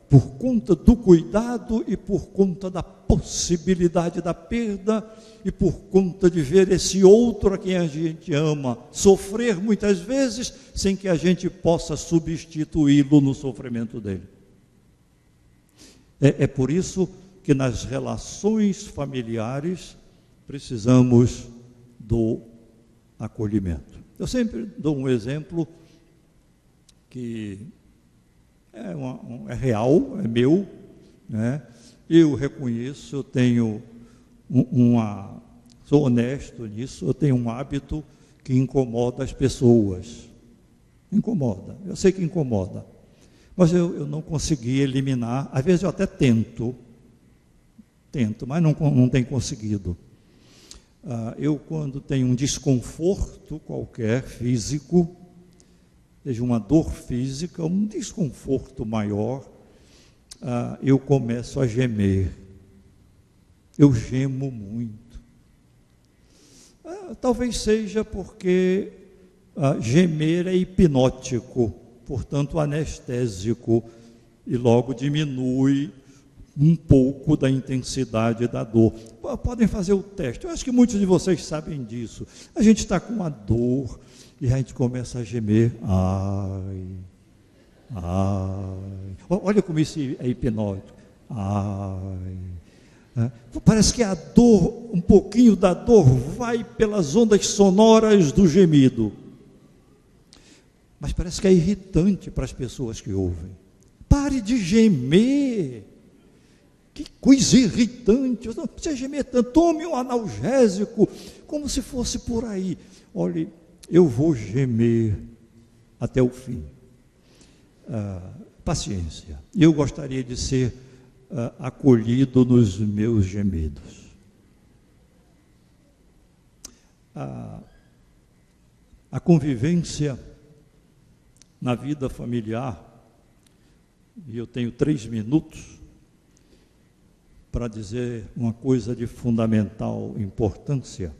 Por conta do cuidado e por conta da possibilidade da perda e por conta de ver esse outro a quem a gente ama sofrer muitas vezes sem que a gente possa substituí-lo no sofrimento dele. É por isso que nas relações familiares precisamos do acolhimento. Eu sempre dou um exemplo que é real, é meu, né? Eu reconheço, eu tenho sou honesto nisso, eu tenho um hábito que incomoda as pessoas. Incomoda, eu sei que incomoda, mas eu não consegui eliminar. Às vezes eu até tento, mas não tenho conseguido. Eu, quando tenho um desconforto qualquer físico, seja uma dor física, um desconforto maior, eu começo a gemer. Eu gemo muito. Talvez seja porque gemer é hipnótico, portanto anestésico, e logo diminui um pouco da intensidade da dor. Podem fazer o teste. Eu acho que muitos de vocês sabem disso. A gente está com uma dor e a gente começa a gemer. Ai. Olha como isso é hipnótico. Ai. Parece que a dor, um pouquinho da dor vai pelas ondas sonoras do gemido. Mas parece que é irritante para as pessoas que ouvem. Pare de gemer. Que coisa irritante. Não precisa gemer tanto. Tome um analgésico, como se fosse por aí. Olhe, eu vou gemer até o fim. Paciência. Eu gostaria de ser acolhido nos meus gemidos. A convivência na vida familiar, e eu tenho 3 minutos para dizer uma coisa de fundamental importância,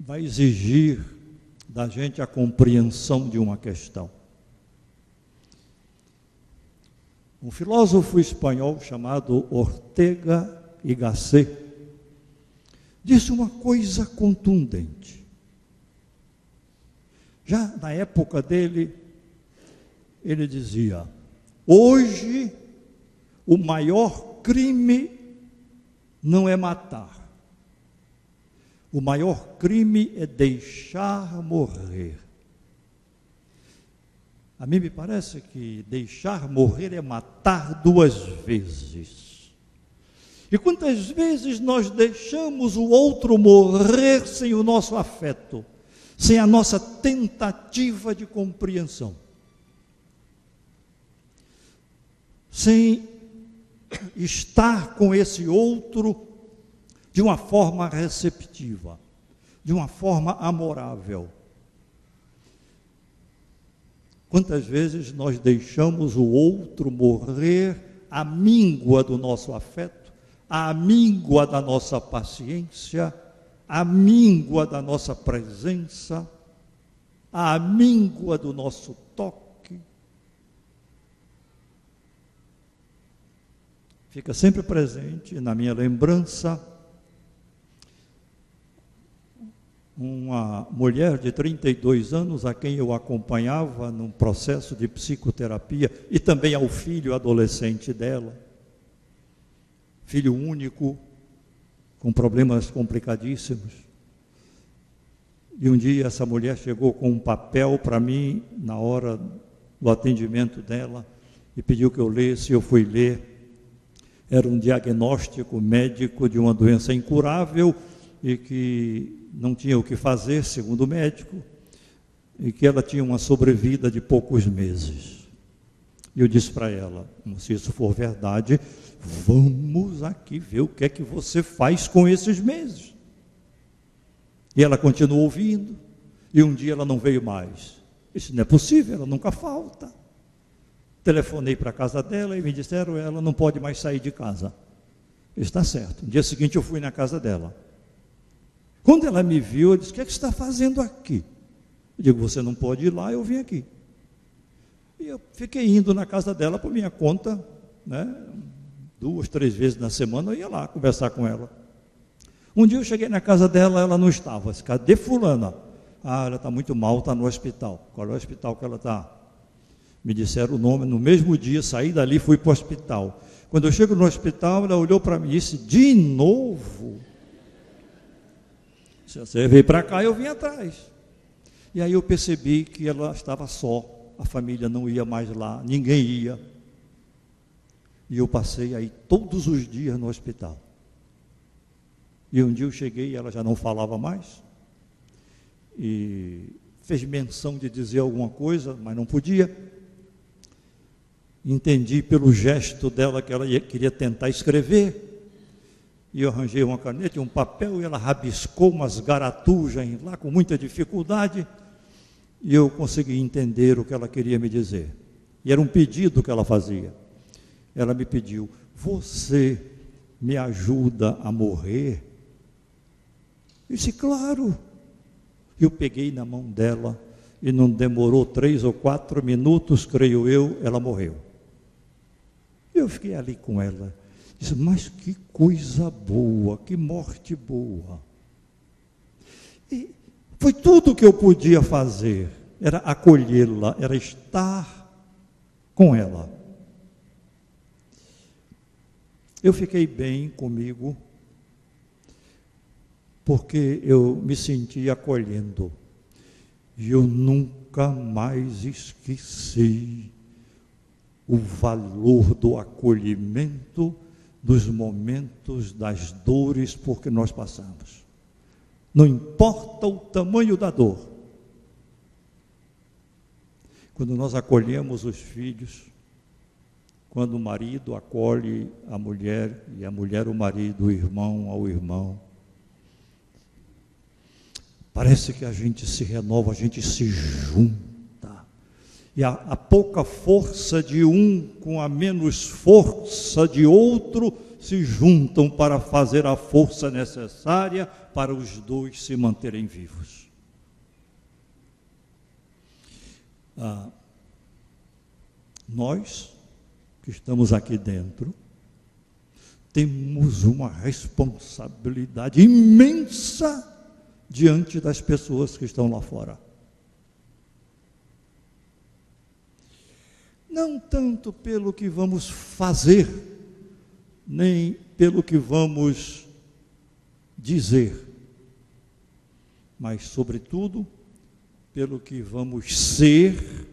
vai exigir da gente a compreensão de uma questão. Um filósofo espanhol chamado Ortega y Gasset disse uma coisa contundente. Já na época dele, ele dizia: hoje o maior crime não é matar. O maior crime é deixar morrer. A mim me parece que deixar morrer é matar duas vezes. E quantas vezes nós deixamos o outro morrer sem o nosso afeto, sem a nossa tentativa de compreensão, sem estar com esse outro de uma forma receptiva, de uma forma amorável. Quantas vezes nós deixamos o outro morrer à míngua do nosso afeto, à míngua da nossa paciência, à míngua da nossa presença, à míngua do nosso toque. Fica sempre presente na minha lembrança uma mulher de 32 anos a quem eu acompanhava num processo de psicoterapia, e também ao filho adolescente dela, filho único, com problemas complicadíssimos. E um dia essa mulher chegou com um papel para mim, na hora do atendimento dela, e pediu que eu lesse. Eu fui ler. Era um diagnóstico médico de uma doença incurável e que não tinha o que fazer, segundo o médico, e que ela tinha uma sobrevida de poucos meses. E eu disse para ela: se isso for verdade, vamos aqui ver o que é que você faz com esses meses. E ela continuou ouvindo, e um dia ela não veio mais. Isso não é possível, ela nunca falta. Telefonei para a casa dela e me disseram: ela não pode mais sair de casa. Está certo. No dia seguinte eu fui na casa dela. Quando ela me viu, eu disse: o que é que você está fazendo aqui? Eu digo: você não pode ir lá, eu vim aqui. E eu fiquei indo na casa dela por minha conta, né? 2, 3 vezes na semana eu ia lá conversar com ela. Um dia eu cheguei na casa dela, ela não estava. Disse: cadê fulana? Ah, ela está muito mal, está no hospital. Qual é o hospital que ela está? Me disseram o nome. No mesmo dia, saí dali e fui para o hospital. Quando eu chego no hospital, ela olhou para mim e disse: de novo? Se você veio para cá, eu vim atrás. E aí eu percebi que ela estava só, a família não ia mais lá, ninguém ia. E eu passei aí todos os dias no hospital. E um dia eu cheguei e ela já não falava mais. E fez menção de dizer alguma coisa, mas não podia. Entendi pelo gesto dela que ela queria tentar escrever. E eu arranjei uma caneta e um papel, e ela rabiscou umas garatujas lá com muita dificuldade, e eu consegui entender o que ela queria me dizer. E era um pedido que ela fazia. Ela me pediu: você me ajuda a morrer? Eu disse: claro. Eu peguei na mão dela, e não demorou 3 ou 4 minutos, creio eu, ela morreu. Eu fiquei ali com ela. Disse: mas que coisa boa, que morte boa. E foi tudo o que eu podia fazer, era acolhê-la, era estar com ela. Eu fiquei bem comigo, porque eu me senti acolhendo, e eu nunca mais esqueci o valor do acolhimento dos momentos, das dores por que nós passamos. Não importa o tamanho da dor. Quando nós acolhemos os filhos, quando o marido acolhe a mulher, e a mulher o marido, o irmão ao irmão, parece que a gente se renova, a gente se junta. E a pouca força de um com a menos força de outro se juntam para fazer a força necessária para os dois se manterem vivos. Nós que estamos aqui dentro temos uma responsabilidade imensa diante das pessoas que estão lá fora. não tanto pelo que vamos fazer, nem pelo que vamos dizer, mas, sobretudo, pelo que vamos ser,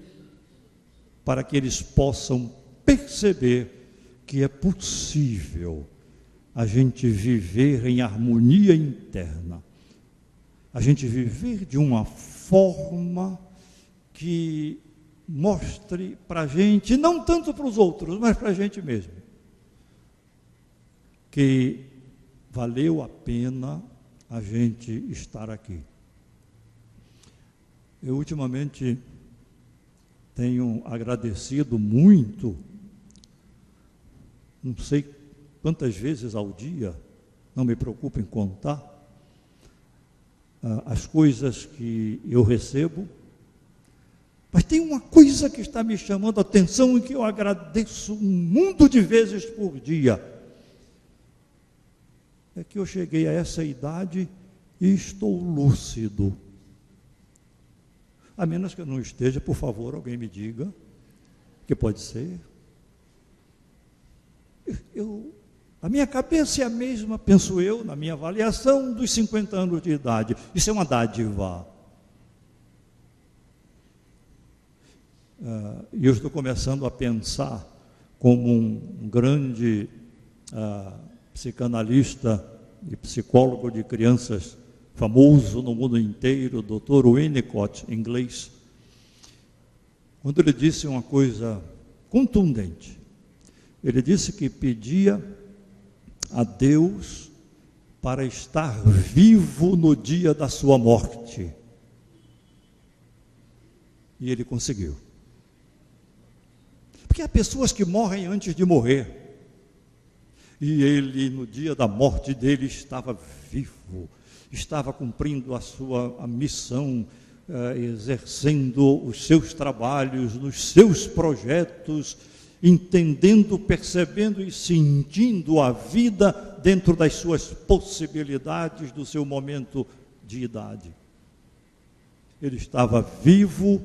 para que eles possam perceber que é possível a gente viver em harmonia interna, a gente viver de uma forma que mostre para a gente, não tanto para os outros, mas para a gente mesmo, que valeu a pena a gente estar aqui. Eu ultimamente tenho agradecido muito, não sei quantas vezes ao dia, não me preocupo em contar, as coisas que eu recebo, mas tem uma coisa que está me chamando a atenção e que eu agradeço um mundo de vezes por dia. É que eu cheguei a essa idade e estou lúcido. A menos que eu não esteja, por favor, alguém me diga, que pode ser. A minha cabeça é a mesma, penso eu, na minha avaliação, dos 50 anos de idade. Isso é uma dádiva. E eu estou começando a pensar como um grande psicanalista e psicólogo de crianças famoso no mundo inteiro, Dr. Winnicott, em inglês, quando ele disse uma coisa contundente. Ele disse que pedia a Deus para estar vivo no dia da sua morte. E ele conseguiu. Porque há pessoas que morrem antes de morrer. E ele, no dia da morte dele, estava vivo, estava cumprindo a missão, exercendo os seus trabalhos, nos seus projetos, entendendo, percebendo e sentindo a vida dentro das suas possibilidades, do seu momento de idade. Ele estava vivo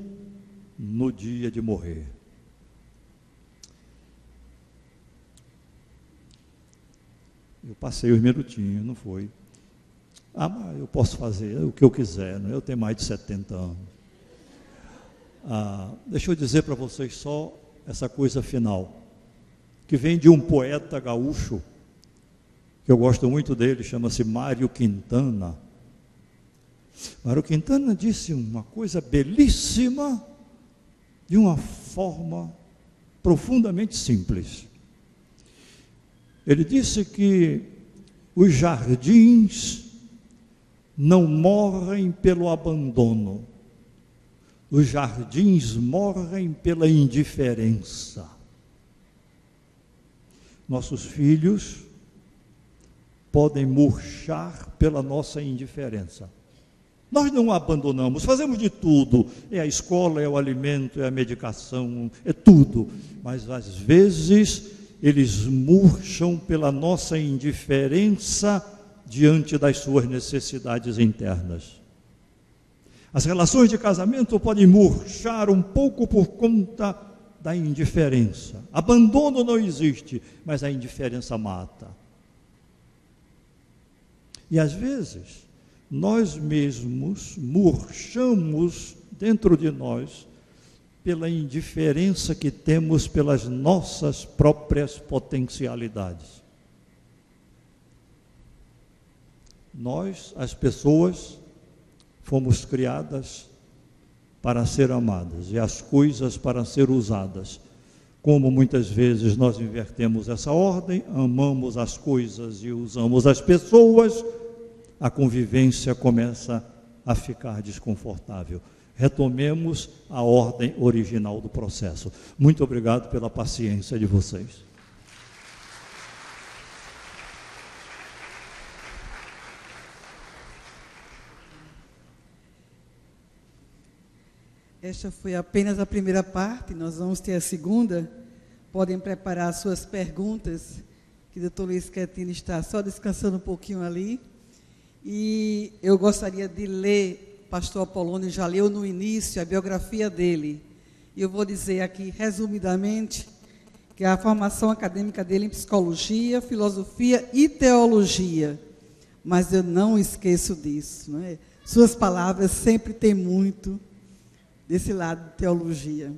no dia de morrer. Eu passei os minutinhos, não foi? Mas eu posso fazer o que eu quiser, eu tenho mais de 70 anos. Deixa eu dizer para vocês só essa coisa final, que vem de um poeta gaúcho, que eu gosto muito dele, chama-se Mário Quintana. Mário Quintana disse uma coisa belíssima, de uma forma profundamente simples. Ele disse que os jardins não morrem pelo abandono, os jardins morrem pela indiferença. Nossos filhos podem murchar pela nossa indiferença. Nós não abandonamos, fazemos de tudo, é a escola, é o alimento, é a medicação, é tudo, mas às vezes eles murcham pela nossa indiferença diante das suas necessidades internas. As relações de casamento podem murchar um pouco por conta da indiferença. Abandono não existe, mas a indiferença mata. E às vezes, nós mesmos murchamos dentro de nós pela indiferença que temos pelas nossas próprias potencialidades. Nós, as pessoas, fomos criadas para ser amadas e as coisas para ser usadas. Como muitas vezes nós invertemos essa ordem, amamos as coisas e usamos as pessoas, a convivência começa a ficar desconfortável. Retomemos a ordem original do processo. Muito obrigado pela paciência de vocês. Esta foi apenas a primeira parte, nós vamos ter a segunda. Podem preparar as suas perguntas, que o doutor Luiz Quetino está só descansando um pouquinho ali. E eu gostaria de ler, pastor Apolônio já leu no início a biografia dele. E eu vou dizer aqui, resumidamente, que a formação acadêmica dele em psicologia, filosofia e teologia. Mas eu não esqueço disso, não é? Suas palavras sempre têm muito desse lado de teologia.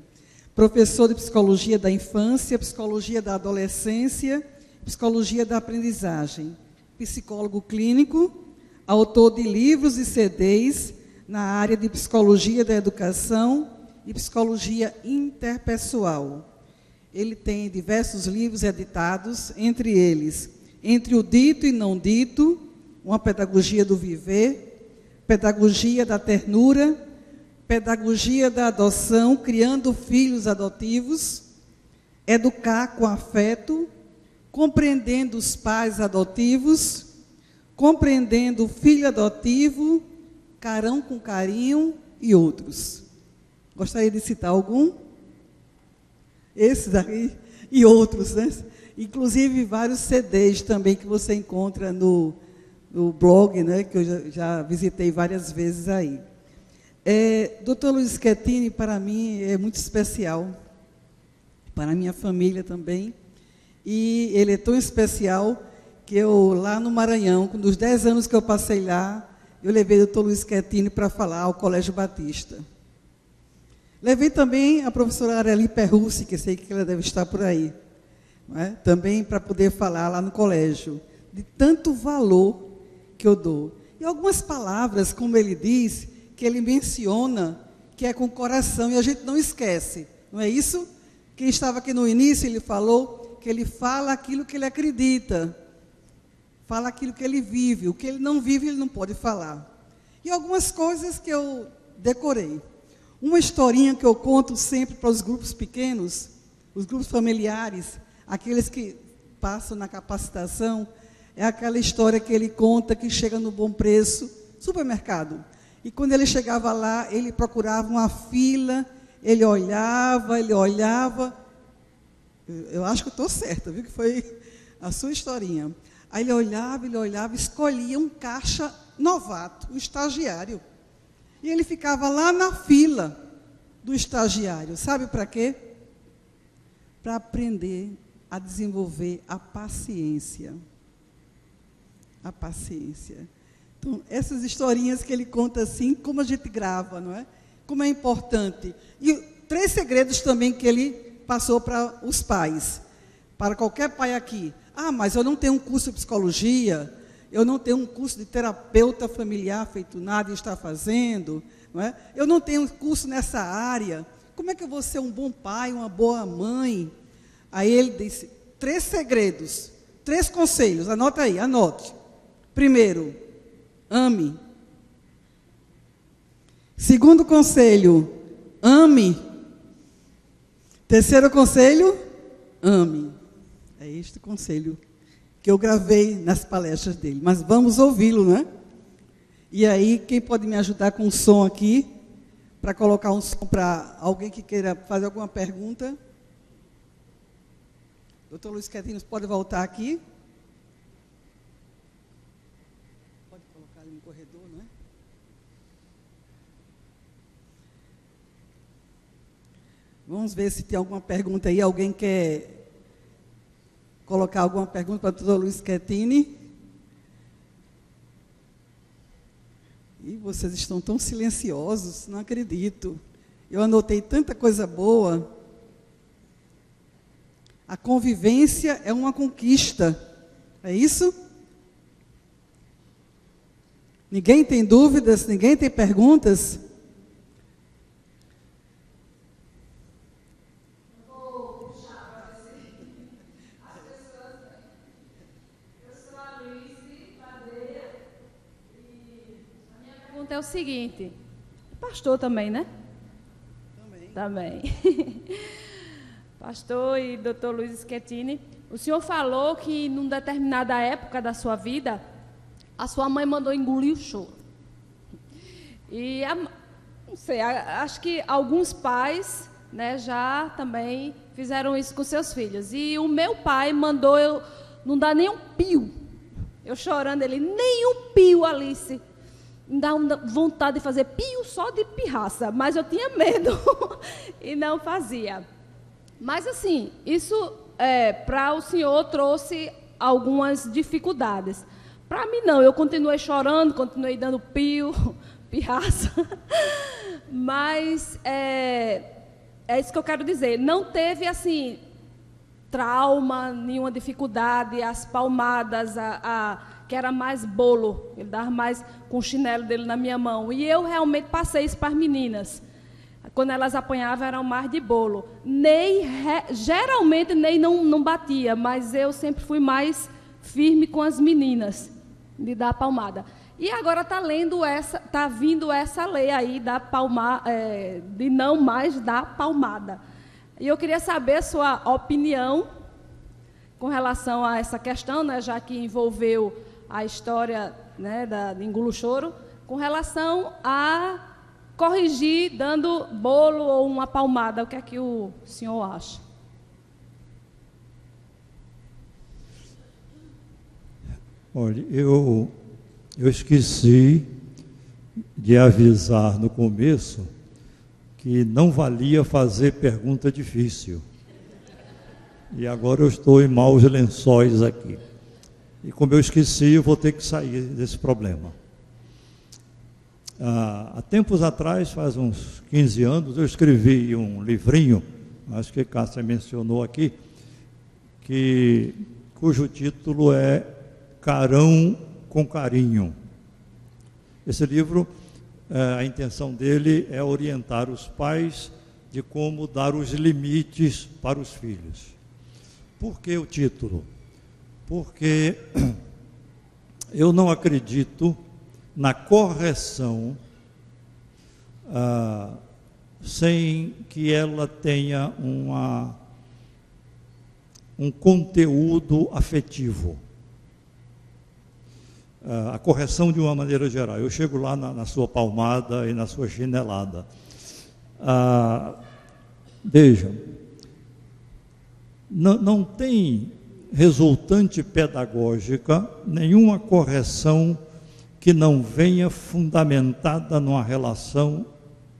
Professor de psicologia da infância, psicologia da adolescência, psicologia da aprendizagem. Psicólogo clínico, autor de livros e CDs na área de psicologia da educação e psicologia interpessoal. Ele tem diversos livros editados, entre eles, Entre o Dito e Não Dito, Uma Pedagogia do Viver, Pedagogia da Ternura, Pedagogia da Adoção, Criando Filhos Adotivos, Educar com Afeto, Compreendendo os Pais Adotivos, Compreendendo o Filho Adotivo, Carão com Carinho e outros. Gostaria de citar algum? Esses aí e outros, né? Inclusive vários CDs também que você encontra no blog, né? Que eu já visitei várias vezes aí. Dr. Luiz Schettini, para mim, é muito especial, para a minha família também, e ele é tão especial que eu, lá no Maranhão, nos 10 anos que eu passei lá, eu levei o Dr. Luiz Schettini para falar ao Colégio Batista. Levei também a professora Areli Perrucci, que sei que ela deve estar por aí, não é? Também para poder falar lá no colégio, de tanto valor que eu dou. E algumas palavras, como ele diz, que ele menciona, que é com o coração, e a gente não esquece, não é isso? Quem estava aqui no início, ele falou que ele fala aquilo que ele acredita, fala aquilo que ele vive, o que ele não vive, ele não pode falar. E algumas coisas que eu decorei. Uma historinha que eu conto sempre para os grupos pequenos, os grupos familiares, aqueles que passam na capacitação, é aquela história que ele conta que chega no Bom Preço, supermercado. E quando ele chegava lá, ele procurava uma fila, ele olhava, eu acho que eu estou certa, viu, que foi a sua historinha. Aí ele olhava, escolhia um caixa novato, um estagiário. E ele ficava lá na fila do estagiário. Sabe para quê? Para aprender a desenvolver a paciência. A paciência. Então, essas historinhas que ele conta assim, como a gente grava, não é? Como é importante. E 3 segredos também que ele passou para os pais. Para qualquer pai aqui. Ah, mas eu não tenho um curso de psicologia, eu não tenho um curso de terapeuta familiar feito nada e está fazendo, não é? Eu não tenho um curso nessa área. Como é que eu vou ser um bom pai, uma boa mãe? Aí ele disse 3 segredos, 3 conselhos, anota aí, anote. Primeiro, ame. Segundo conselho, ame. Terceiro conselho, ame. É este o conselho que eu gravei nas palestras dele. Mas vamos ouvi-lo, né? E aí, quem pode me ajudar com o som aqui, para colocar um som para alguém que queira fazer alguma pergunta? Dr. Luiz Schettini, pode voltar aqui? Pode colocar ali no corredor, não é? Vamos ver se tem alguma pergunta aí. Alguém quer colocar alguma pergunta para o Dr. Luiz Schettini? E vocês estão tão silenciosos, não acredito. Eu anotei tanta coisa boa. A convivência é uma conquista. É isso? Ninguém tem dúvidas? Ninguém tem perguntas? É o seguinte, pastor também, né? Também. Pastor e Dr. Luiz Schettini, o senhor falou que numa determinada época da sua vida, a sua mãe mandou engolir o choro. E, não sei, acho que alguns pais, né, já também fizeram isso com seus filhos. E o meu pai mandou eu não dar nem um pio. Eu chorando, ele, nem um pio, Alice. me dava vontade de fazer pio só de pirraça, mas eu tinha medo e não fazia. Mas, assim, isso para o senhor trouxe algumas dificuldades. Para mim, não. Eu continuei chorando, continuei dando pio, pirraça. Mas é isso que eu quero dizer. Não teve, assim, trauma, nenhuma dificuldade, as palmadas, que era mais bolo. Ele dava mais com o chinelo dele na minha mão. E eu realmente passei isso para as meninas. Quando elas apanhavam, eram mais de bolo. Geralmente, Ney não batia, mas eu sempre fui mais firme com as meninas, de dar palmada. E agora está vindo essa lei aí de não mais dar palmada. E eu queria saber a sua opinião com relação a essa questão, né, já que envolveu a história, né, de Engulo Choro, com relação a corrigir dando bolo ou uma palmada. O que é que o senhor acha? Olha, eu esqueci de avisar no começo que não valia fazer pergunta difícil. E agora eu estou em maus lençóis aqui. E como eu esqueci, eu vou ter que sair desse problema. Há tempos atrás, faz uns 15 anos, eu escrevi um livrinho, acho que Cássia mencionou aqui, cujo título é Carão com Carinho. Esse livro, a intenção dele é orientar os pais de como dar os limites para os filhos. Por que o título? Porque eu não acredito na correção sem que ela tenha um conteúdo afetivo. A correção de uma maneira geral. Eu chego lá na sua palmada e na sua chinelada. Veja, não tem resultante pedagógica nenhuma correção que não venha fundamentada numa relação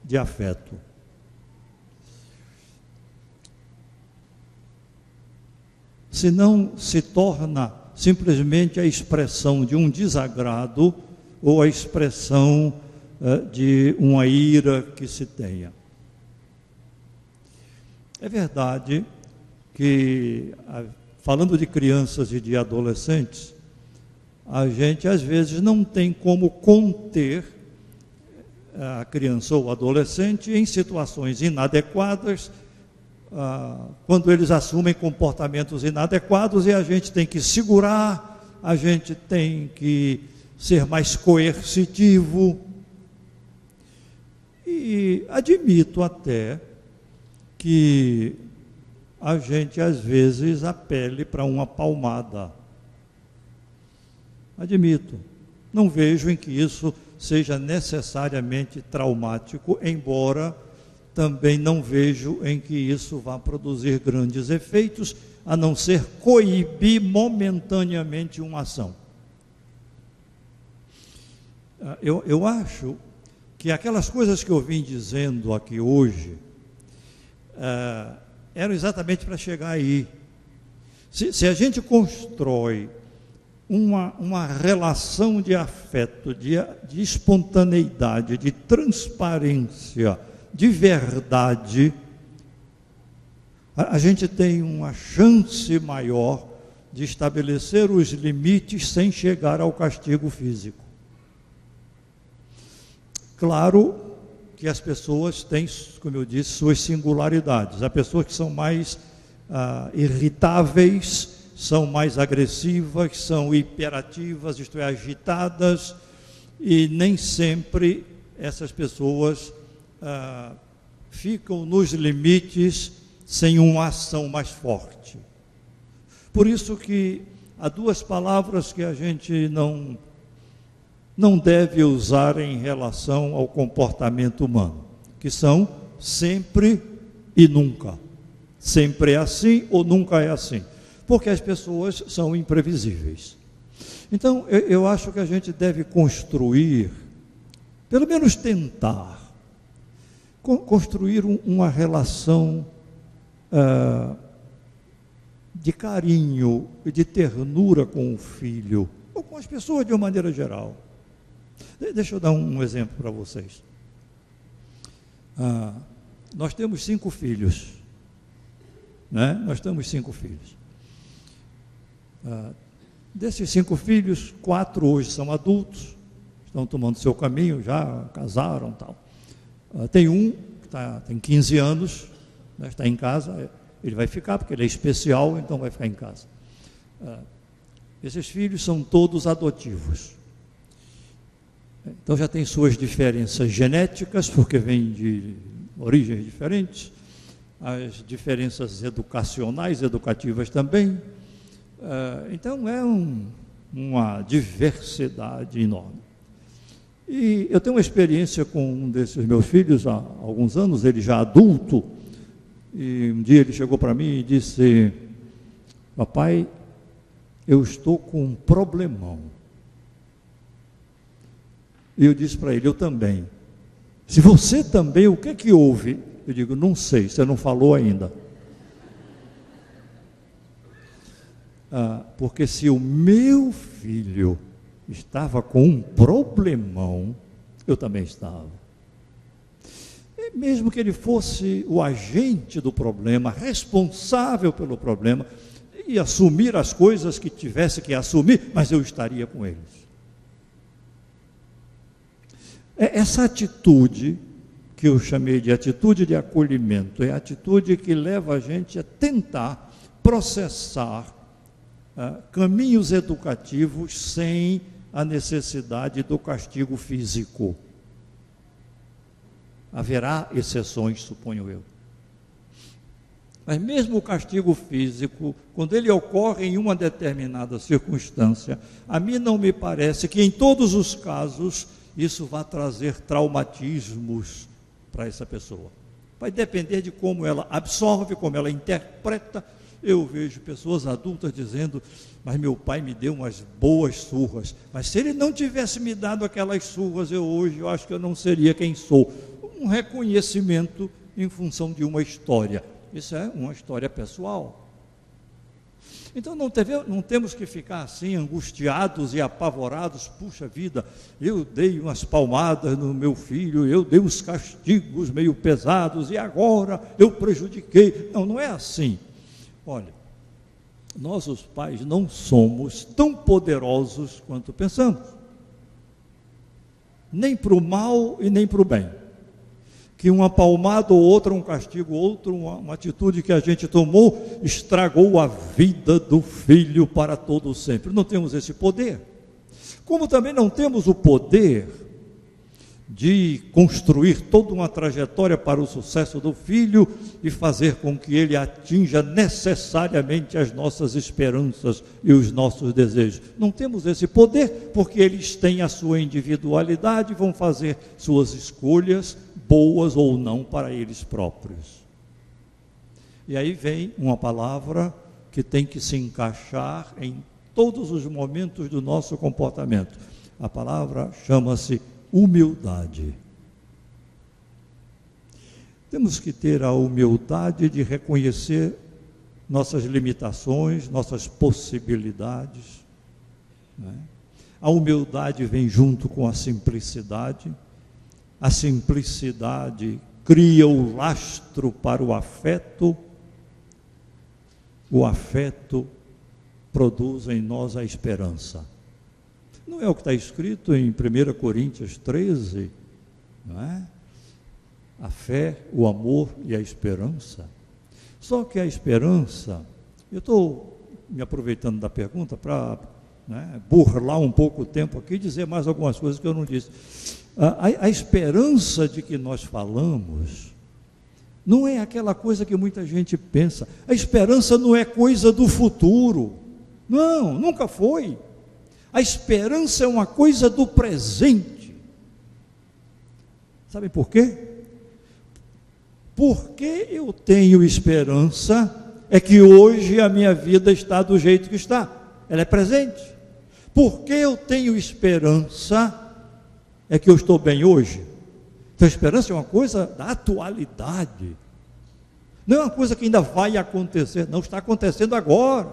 de afeto. Senão se torna simplesmente a expressão de um desagrado ou a expressão de uma ira que se tenha. É verdade que, falando de crianças e de adolescentes, a gente às vezes não tem como conter a criança ou o adolescente em situações inadequadas, quando eles assumem comportamentos inadequados, e a gente tem que segurar, a gente tem que ser mais coercitivo. E admito até que a gente às vezes apele para uma palmada. Admito. Não vejo em que isso seja necessariamente traumático, embora também não vejo em que isso vá produzir grandes efeitos, a não ser coibir momentaneamente uma ação. Eu acho que aquelas coisas que eu vim dizendo aqui hoje eram exatamente para chegar aí. Se a gente constrói uma relação de afeto, de espontaneidade, de transparência, de verdade, a gente tem uma chance maior de estabelecer os limites sem chegar ao castigo físico. Claro que as pessoas têm, como eu disse, suas singularidades. Há pessoas que são mais irritáveis, são mais agressivas, são hiperativas, isto é, agitadas, e nem sempre essas pessoas ficam nos limites sem uma ação mais forte. Por isso que há duas palavras que a gente não deve usar em relação ao comportamento humano, que são sempre e nunca. Sempre é assim ou nunca é assim. Porque as pessoas são imprevisíveis. Então, eu acho que a gente deve construir pelo menos tentar construir uma relação de carinho e de ternura com o filho, ou com as pessoas de uma maneira geral. Deixa eu dar um exemplo para vocês. Nós temos 5 filhos, né? Nós temos 5 filhos. Desses 5 filhos, 4 hoje são adultos, estão tomando seu caminho, já casaram, tal. Tem um que tem 15 anos, né, está em casa. Ele vai ficar porque ele é especial, então vai ficar em casa. Esses filhos são todos adotivos. Então já tem suas diferenças genéticas, porque vêm de origens diferentes, as diferenças educacionais, educativas também. Então é uma diversidade enorme. E eu tenho uma experiência com um desses meus filhos há alguns anos, ele já adulto, e um dia ele chegou para mim e disse: papai, eu estou com um problemão. E eu disse para ele: eu também. Se você também, o que é que houve? Eu digo: não sei, você não falou ainda. Porque se o meu filho estava com um problemão, eu também estava. E mesmo que ele fosse o agente do problema, responsável pelo problema, e assumir as coisas que tivesse que assumir, mas eu estaria com eles. Essa atitude, que eu chamei de atitude de acolhimento, é a atitude que leva a gente a tentar processar caminhos educativos sem a necessidade do castigo físico. Haverá exceções, suponho eu. Mas mesmo o castigo físico, quando ele ocorre em uma determinada circunstância, a mim não me parece que em todos os casos isso vá trazer traumatismos para essa pessoa. Vai depender de como ela absorve, como ela interpreta. Eu vejo pessoas adultas dizendo: mas meu pai me deu umas boas surras, mas se ele não tivesse me dado aquelas surras, eu acho que eu não seria quem sou. Um reconhecimento em função de uma história. Isso é uma história pessoal. Então não temos que ficar assim angustiados e apavorados. Puxa vida, eu dei umas palmadas no meu filho, eu dei uns castigos meio pesados e agora eu prejudiquei. Não é assim. Olha, nós os pais não somos tão poderosos quanto pensamos, nem para o mal e nem para o bem. Que uma palmada ou outra, um castigo ou outro, uma atitude que a gente tomou, estragou a vida do filho para todo sempre. Não temos esse poder. Como também não temos o poder de construir toda uma trajetória para o sucesso do filho e fazer com que ele atinja necessariamente as nossas esperanças e os nossos desejos. Não temos esse poder, porque eles têm a sua individualidade, vão fazer suas escolhas, boas ou não, para eles próprios. E aí vem uma palavra que tem que se encaixar em todos os momentos do nosso comportamento. A palavra chama-se humildade. Temos que ter a humildade de reconhecer nossas limitações, nossas possibilidades, né? A humildade vem junto com a simplicidade. A simplicidade cria o lastro para o afeto produz em nós a esperança. Não é o que está escrito em 1 Coríntios 13, não é? A fé, o amor e a esperança. Só que a esperança, eu estou me aproveitando da pergunta para burlar um pouco o tempo aqui e dizer mais algumas coisas que eu não disse. A esperança de que nós falamos não é aquela coisa que muita gente pensa. A esperança não é coisa do futuro. Não, nunca foi. A esperança é uma coisa do presente. Sabe por quê? Porque eu tenho esperança, é que hoje a minha vida está do jeito que está. Ela é presente. Porque eu tenho esperança, é que eu estou bem hoje. Então, a esperança é uma coisa da atualidade. Não é uma coisa que ainda vai acontecer, não, está acontecendo agora.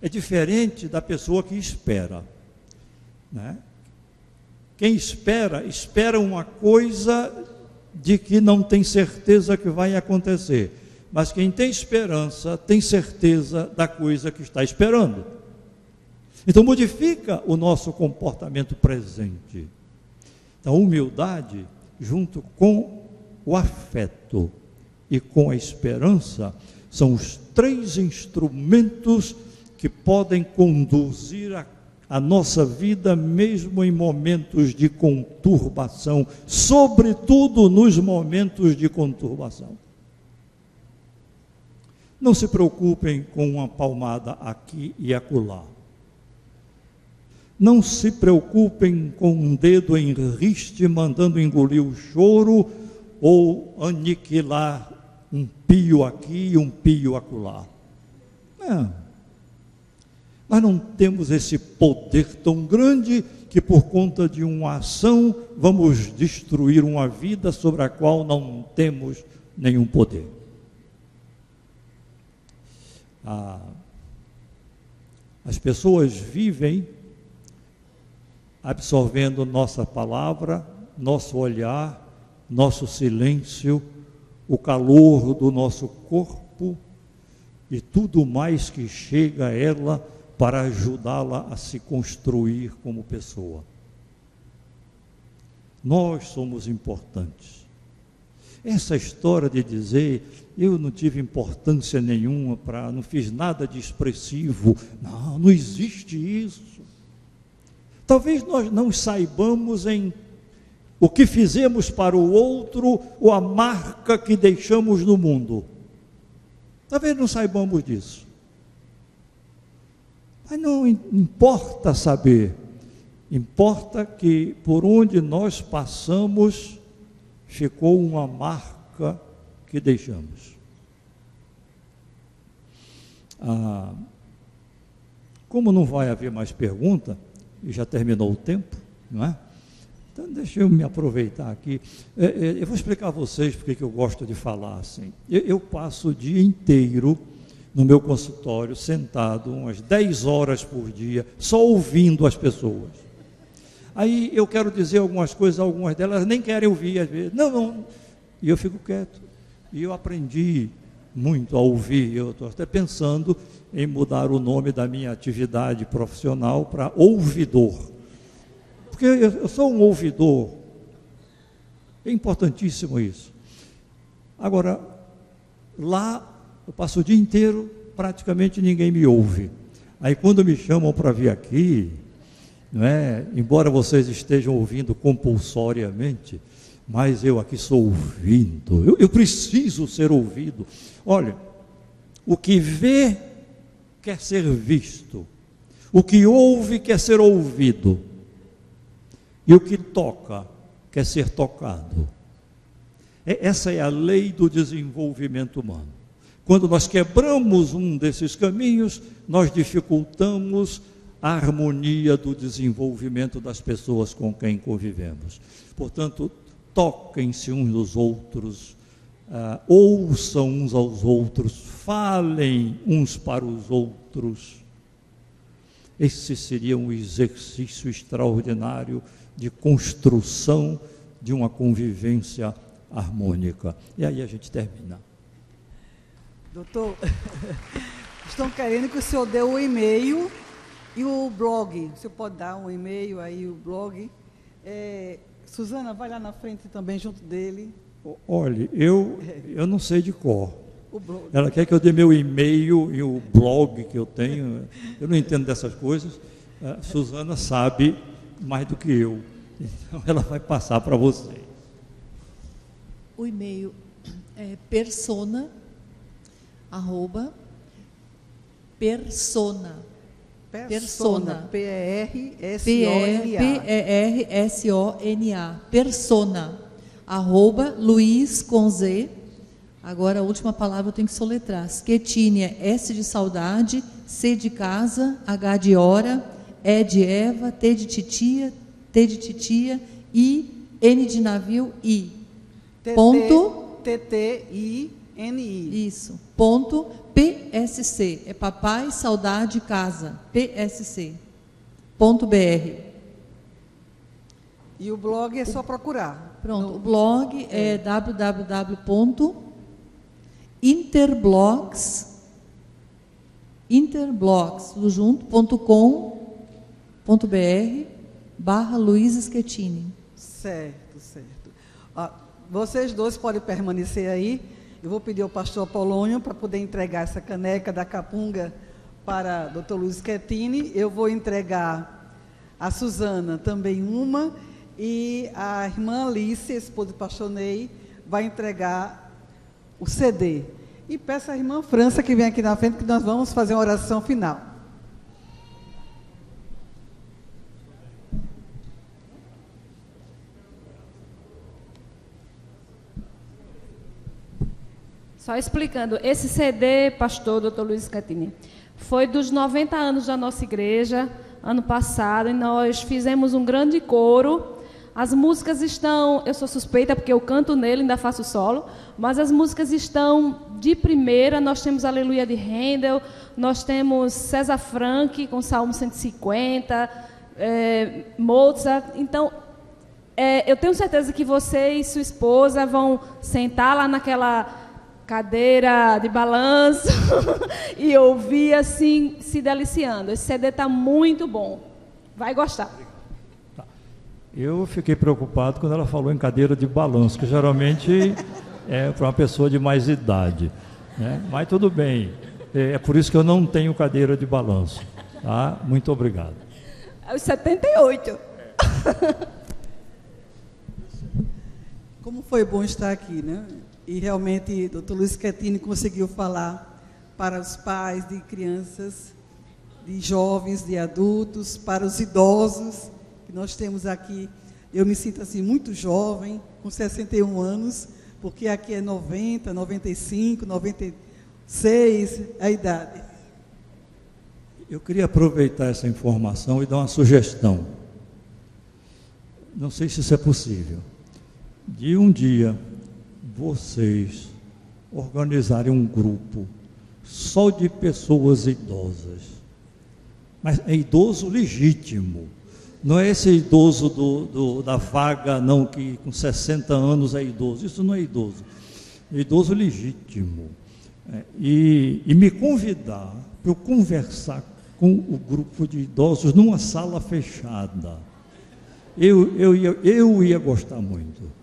É diferente da pessoa que espera, né? Quem espera, espera uma coisa de que não tem certeza que vai acontecer. Mas quem tem esperança, tem certeza da coisa que está esperando. Então modifica o nosso comportamento presente. Então, a humildade, junto com o afeto e com a esperança, são os 3 instrumentos que podem conduzir a nossa vida, mesmo em momentos de conturbação, sobretudo nos momentos de conturbação. Não se preocupem com uma palmada aqui e acolá. Não se preocupem com um dedo em riste mandando engolir o choro ou aniquilar um pio aqui e um pio acolá. Não. Nós não temos esse poder tão grande que por conta de uma ação vamos destruir uma vida sobre a qual não temos nenhum poder. As pessoas vivem absorvendo nossa palavra, nosso olhar, nosso silêncio, o calor do nosso corpo e tudo mais que chega a ela para ajudá-la a se construir como pessoa. Nós somos importantes. Essa história de dizer, eu não tive importância nenhuma, não fiz nada de expressivo, não existe isso. Talvez nós não saibamos em o que fizemos para o outro ou a marca que deixamos no mundo. Talvez não saibamos disso. Mas não importa saber, importa que por onde nós passamos ficou uma marca que deixamos. Como não vai haver mais pergunta, e já terminou o tempo, não é? Então deixa eu me aproveitar aqui. Eu vou explicar a vocês porque que eu gosto de falar assim. Eu passo o dia inteiro no meu consultório, sentado, umas 10 horas por dia, só ouvindo as pessoas. Aí eu quero dizer algumas coisas, algumas delas nem querem ouvir, às vezes, não, e eu fico quieto. E eu aprendi muito a ouvir, eu estou até pensando em mudar o nome da minha atividade profissional para ouvidor, porque eu sou um ouvidor, é importantíssimo isso. Agora, lá eu passo o dia inteiro, praticamente ninguém me ouve. Aí quando me chamam para vir aqui, não é? Embora vocês estejam ouvindo compulsoriamente, mas eu aqui sou ouvindo, eu preciso ser ouvido. Olha, o que vê quer ser visto, o que ouve quer ser ouvido, e o que toca quer ser tocado. Essa é a lei do desenvolvimento humano. Quando nós quebramos um desses caminhos, nós dificultamos a harmonia do desenvolvimento das pessoas com quem convivemos. Portanto, toquem-se uns nos outros, ouçam uns aos outros, falem uns para os outros. Esse seria um exercício extraordinário de construção de uma convivência harmônica. E aí a gente termina. Doutor, estão querendo que o senhor dê o e-mail e o blog. Você pode dar um e-mail aí, o blog. Suzana, vai lá na frente também, junto dele. Olha, eu não sei de cor. Ela quer que eu dê meu e-mail e o blog que eu tenho. Eu não entendo dessas coisas. Suzana sabe mais do que eu. Então, ela vai passar para você. O e-mail é persona, P-E-R-S-O-N-A, persona, Luiz com Z. Agora a última palavra eu tenho que soletrar. Schettini é S de saudade, C de casa, H de hora, E de Eva, T de titia, T de titia, I, N de navio, I. Ponto. TTINI. Isso. Ponto PSC. É Papai Saudade Casa. PSC. Ponto BR. E o blog é só procurar. Pronto. O blog é interblogs.com.br/Luiz Schettini. Certo. Vocês dois podem permanecer aí. Eu vou pedir ao pastor Apolônio para poder entregar essa caneca da Capunga para o Dr. Luiz Schettini. Eu vou entregar a Suzana também uma, e a irmã Alice, esposa do pastor Ney, vai entregar o CD. E peço à irmã França que vem aqui na frente, que nós vamos fazer uma oração final. Só explicando, esse CD, pastor Dr. Luiz Schettini, foi dos 90 anos da nossa igreja, ano passado, e nós fizemos um grande coro. As músicas estão, eu sou suspeita porque eu canto nele, ainda faço solo, mas as músicas estão de primeira. Nós temos Aleluia de Handel, nós temos César Franck com Salmo 150, Mozart. Então, eu tenho certeza que você e sua esposa vão sentar lá naquela cadeira de balanço e ouvir assim, se deliciando. Esse CD está muito bom, vai gostar. Eu fiquei preocupado quando ela falou em cadeira de balanço, que geralmente é para uma pessoa de mais idade, né? Mas tudo bem, é por isso que eu não tenho cadeira de balanço, tá? Muito obrigado. Aos 78. Como foi bom estar aqui, né? E realmente, Dr. Luiz Schettini conseguiu falar para os pais de crianças, de jovens, de adultos, para os idosos que nós temos aqui. Eu me sinto assim muito jovem, com 61 anos, porque aqui é 90, 95, 96, a idade. Eu queria aproveitar essa informação e dar uma sugestão. Não sei se isso é possível. De um dia vocês organizarem um grupo só de pessoas idosas, mas é idoso legítimo, não é esse idoso da vaga, não, que com 60 anos é idoso. Isso não é idoso, é idoso legítimo. E me convidar para eu conversar com o grupo de idosos numa sala fechada. Eu ia gostar muito.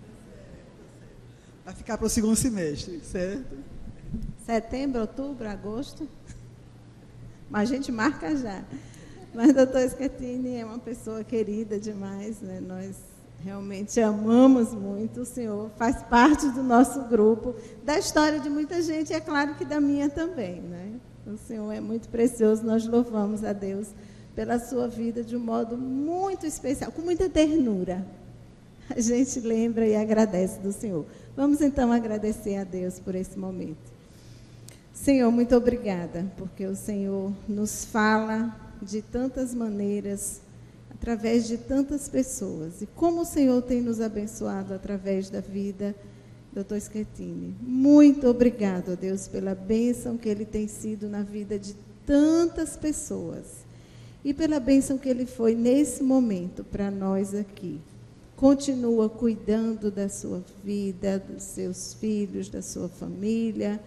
Vai ficar para o segundo semestre, certo? Setembro, outubro, agosto. Mas a gente marca já. Mas doutor Schettini é uma pessoa querida demais, né? Nós realmente amamos muito. O senhor faz parte do nosso grupo, da história de muita gente, e é claro que da minha também, né? O senhor é muito precioso, nós louvamos a Deus pela sua vida de um modo muito especial, com muita ternura. A gente lembra e agradece do senhor. Vamos então agradecer a Deus por esse momento. Senhor, muito obrigada, porque o Senhor nos fala de tantas maneiras, através de tantas pessoas. E como o Senhor tem nos abençoado através da vida do Dr. Schettini. Muito obrigado, a Deus, pela bênção que Ele tem sido na vida de tantas pessoas. E pela bênção que Ele foi nesse momento para nós aqui. Continua cuidando da sua vida, dos seus filhos, da sua família,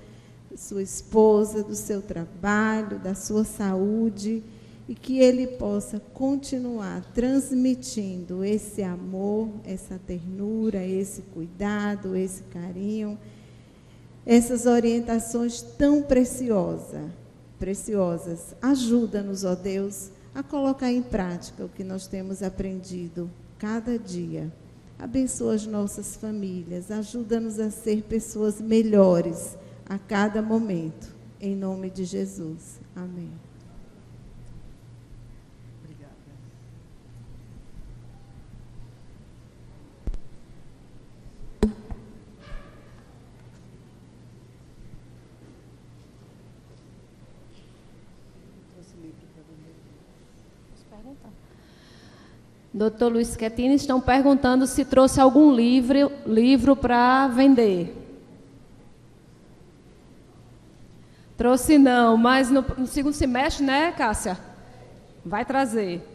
da sua esposa, do seu trabalho, da sua saúde, e que Ele possa continuar transmitindo esse amor, essa ternura, esse cuidado, esse carinho, essas orientações tão preciosas. Ajuda-nos, ó Deus, a colocar em prática o que nós temos aprendido cada dia. Abençoa as nossas famílias, ajuda-nos a ser pessoas melhores a cada momento. Em nome de Jesus. Amém. Obrigada. Doutor Luiz Schettini, estão perguntando se trouxe algum livro para vender. Trouxe não, mas no segundo semestre, né, Cássia? Vai trazer.